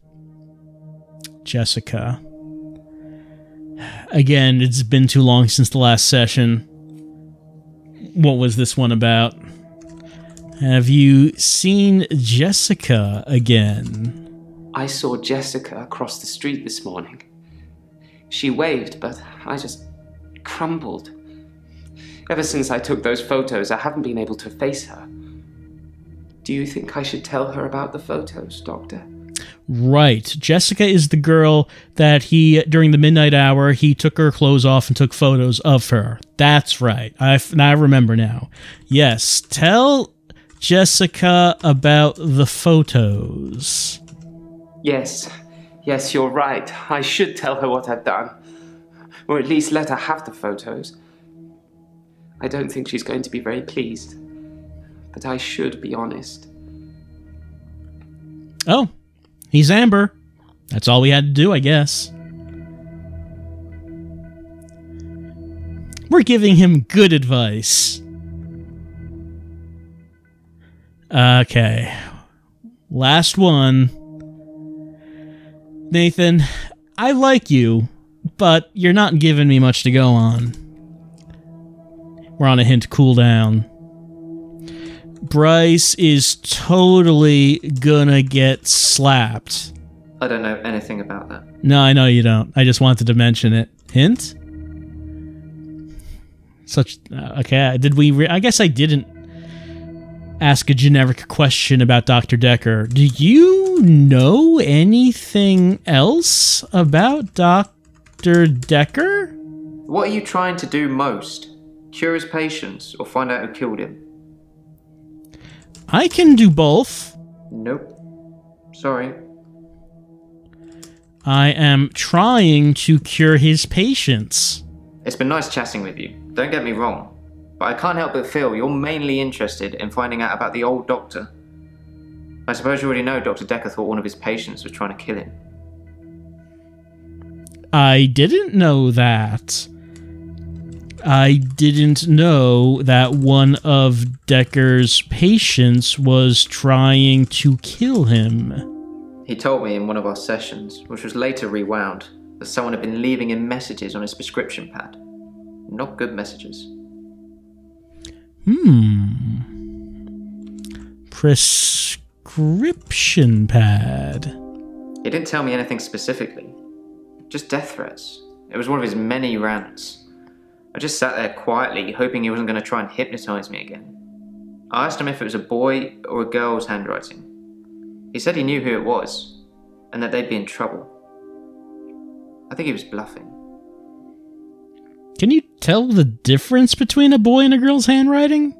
Jessica. Again, it's been too long since the last session. What was this one about? Have you seen Jessica again? I saw Jessica across the street this morning. She waved, but I just crumbled. Ever since I took those photos, I haven't been able to face her. Do you think I should tell her about the photos, Doctor? Right. Jessica is the girl that he, during the midnight hour, he took her clothes off and took photos of her. That's right. I remember now. Yes. Tell Jessica about the photos. Yes. Yes, you're right. I should tell her what I've done. Or at least let her have the photos. I don't think she's going to be very pleased. But I should be honest. Oh. He's Amber. That's all we had to do, I guess. We're giving him good advice. Okay. Last one. Nathan, I like you, but you're not giving me much to go on. We're on a hint cooldown. Bryce is totally gonna get slapped. I don't know anything about that. No, I know you don't. I just wanted to mention it. Hint? Okay, did we... I guess I didn't ask a generic question about Dr. Dekker. Do you know anything else about Dr. Dekker? What are you trying to do most? Cure his patients or find out who killed him? I can do both. Nope. Sorry. I am trying to cure his patients. It's been nice chatting with you. Don't get me wrong. But I can't help but feel you're mainly interested in finding out about the old doctor. I suppose you already know Dr. Dekker thought one of his patients was trying to kill him. I didn't know that. I didn't know that one of Dekker's patients was trying to kill him. He told me in one of our sessions, which was later rewound, that someone had been leaving him messages on his prescription pad. Not good messages. Prescription pad. He didn't tell me anything specifically. Just death threats. It was one of his many rants. I just sat there quietly, hoping he wasn't going to try and hypnotize me again. I asked him if it was a boy or a girl's handwriting. He said he knew who it was, and that they'd be in trouble. I think he was bluffing. Can you tell the difference between a boy and a girl's handwriting?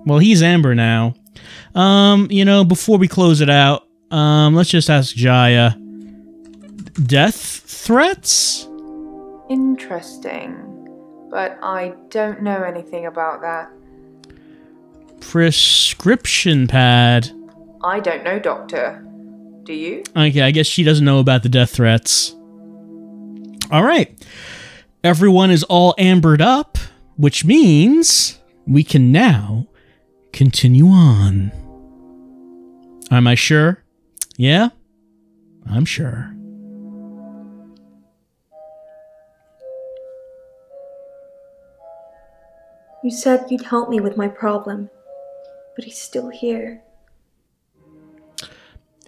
Well, he's Amber now. Before we close it out, let's just ask Jaya. Death threats? Interesting. But I don't know anything about that. Prescription pad. I don't know, Doctor. Do you? Okay, I guess she doesn't know about the death threats. All right. Everyone is all ambered up, which means we can now continue on. Am I sure? Yeah? I'm sure. You said you'd help me with my problem, but he's still here.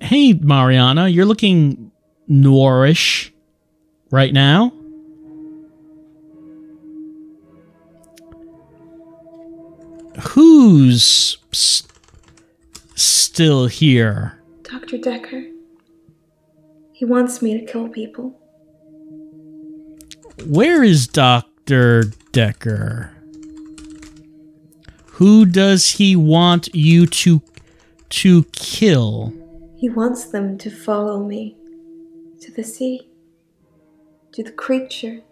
Hey, Mariana, you're looking noirish right now. Who's still here? Dr. Dekker. He wants me to kill people. Where is Dr. Dekker? Who does he want you to kill? He wants them to follow me to the sea, to the creature.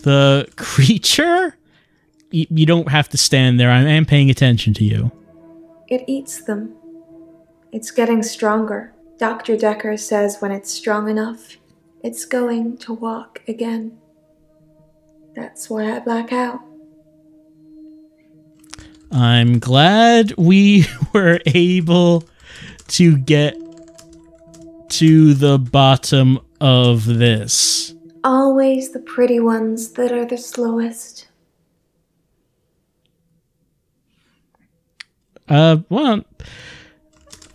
The creature? You don't have to stand there. I am paying attention to you. It eats them. It's getting stronger. Dr. Dekker says when it's strong enough, it's going to walk again. That's why I black out. I'm glad we were able to get to the bottom of this. Always the pretty ones that are the slowest. Well,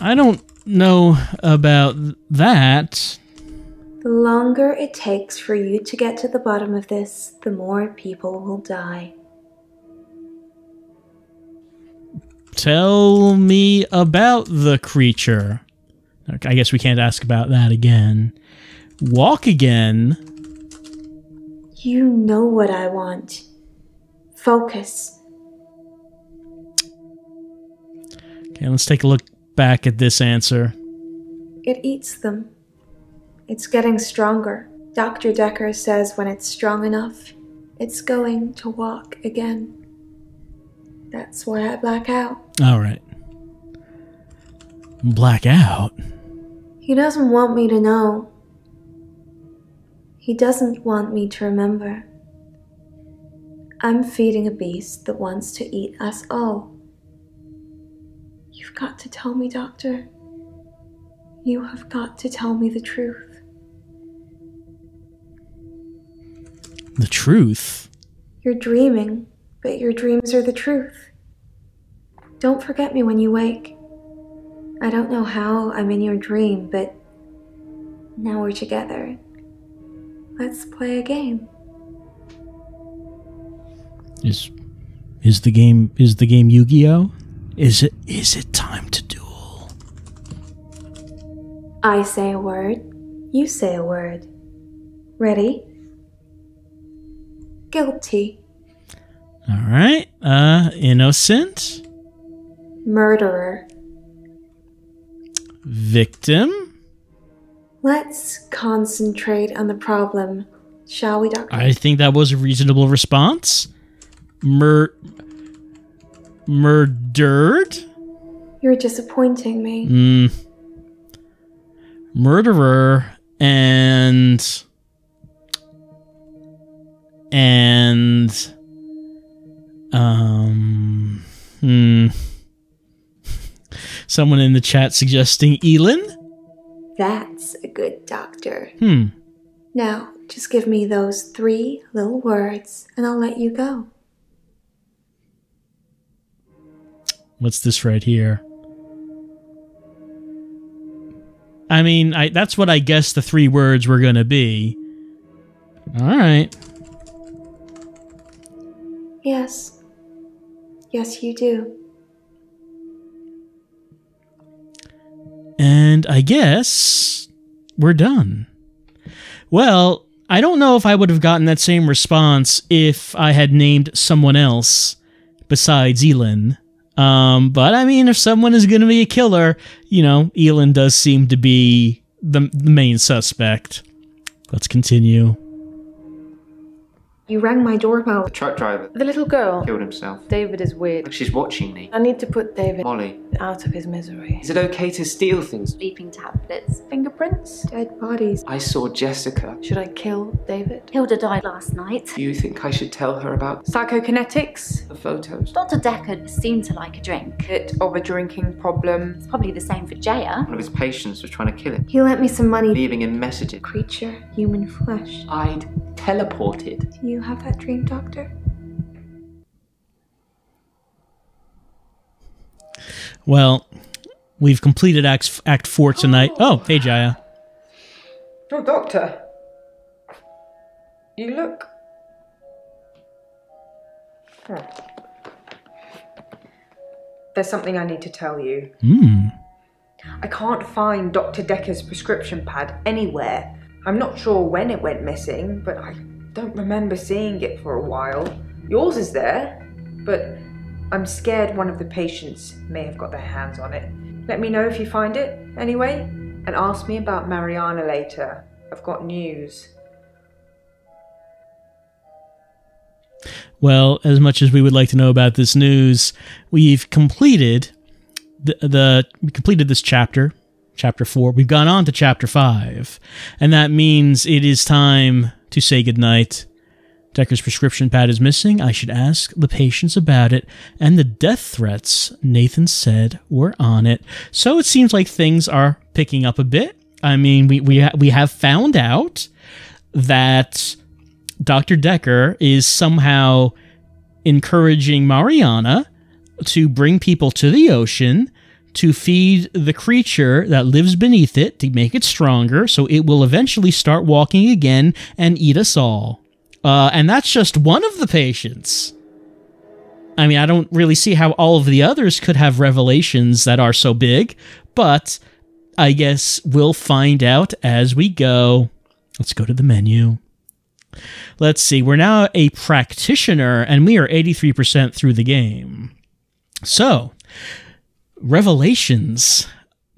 I don't know about that. The longer it takes for you to get to the bottom of this, the more people will die. Tell me about the creature. I guess we can't ask about that again. Walk again. You know what I want. Focus. Okay, let's take a look back at this answer. It eats them. It's getting stronger. Dr. Dekker says when it's strong enough, it's going to walk again. That's why I black out. All right. Black out? He doesn't want me to know. He doesn't want me to remember. I'm feeding a beast that wants to eat us all. You've got to tell me, Doctor. You have got to tell me the truth. The truth? You're dreaming, but your dreams are the truth. Don't forget me when you wake. I don't know how I'm in your dream, but now we're together. Let's play a game. Is the game Yu-Gi-Oh? Is it time to duel? I say a word, you say a word. Ready? Guilty. All right. Innocent. Murderer. Victim. Let's concentrate on the problem, shall we, Doctor? I think that was a reasonable response. Murdered? You're disappointing me. Murderer and someone in the chat suggesting Elin? That's a good doctor. Now, just give me those 3 little words and I'll let you go. What's this right here? I mean, that's what I guess the 3 words were going to be. All right. Yes. Yes, you do. And I guess we're done. Well, I don't know if I would have gotten that same response if I had named someone else besides Elin. But I mean, if someone is going to be a killer, you know, Elin does seem to be the main suspect. Let's continue. You rang my doorbell. The truck driver The little girl. killed himself. David is weird. Like she's watching me. I need to put David Molly. out of his misery. Is it okay to steal things? Sleeping tablets. Fingerprints? Dead bodies. I saw Jessica. Should I kill David? Hilda died last night. Do you think I should tell her about Psychokinetics? the photos? Dr. Dekker seemed to like a drink. Bit of a drinking problem. It's probably the same for Jaya. One of his patients was trying to kill him, He lent me some money. leaving him messages. Creature, human flesh. I'd teleported. Do you have that dream, Doctor? Well, we've completed Act 4 tonight. Oh, hey, Jaya. Oh, Doctor. You look... There's something I need to tell you. I can't find Dr. Dekker's prescription pad anywhere. I'm not sure when it went missing, but I don't remember seeing it for a while. Yours is there, but I'm scared one of the patients may have got their hands on it. Let me know if you find it, anyway, and ask me about Mariana later. I've got news. Well, as much as we would like to know about this news, we've completed we completed this chapter, Chapter 4. We've gone on to Chapter 5, and that means it is time to say goodnight. Dekker's prescription pad is missing. I should ask the patients about it, and the death threats Nathan said were on it. So it seems like things are picking up a bit. I mean, we have found out that Dr. Dekker is somehow encouraging Mariana to bring people to the ocean to feed the creature that lives beneath it to make it stronger, so it will eventually start walking again and eat us all. And that's just one of the patients. I mean, I don't really see how all of the others could have revelations that are so big, but I guess we'll find out as we go. Let's go to the menu. Let's see, we're now a practitioner, and we are 83% through the game. So, revelations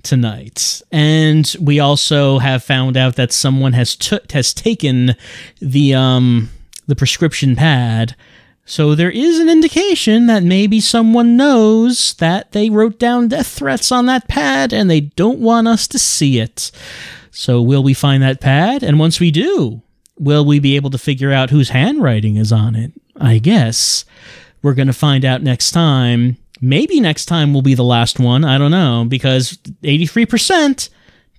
tonight. And we also have found out that someone has taken the prescription pad. So there is an indication that maybe someone knows that they wrote down death threats on that pad and they don't want us to see it. So will we find that pad? And once we do, will we be able to figure out whose handwriting is on it? I guess we're going to find out next time. Maybe next time will be the last one. I don't know, because 83%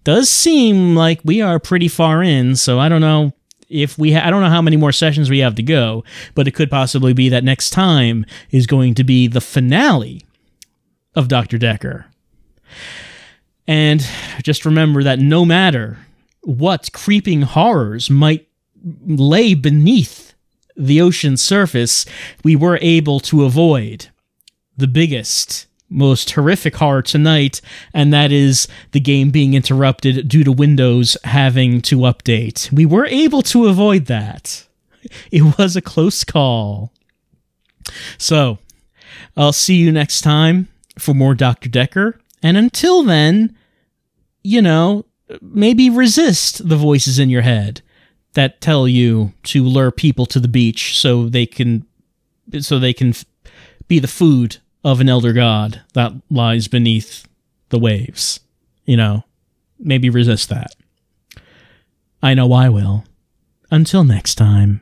does seem like we are pretty far in. So I don't know if I don't know how many more sessions we have to go, but it could possibly be that next time is going to be the finale of Dr. Dekker. And just remember that no matter what creeping horrors might lay beneath the ocean surface, we were able to avoid the biggest, most horrific horror tonight, and that is the game being interrupted due to Windows having to update. We were able to avoid that. It was a close call. So, I'll see you next time for more Dr. Dekker, and until then, maybe resist the voices in your head that tell you to lure people to the beach so they can be the food of an elder god that lies beneath the waves. Maybe resist that. I know I will. Until next time.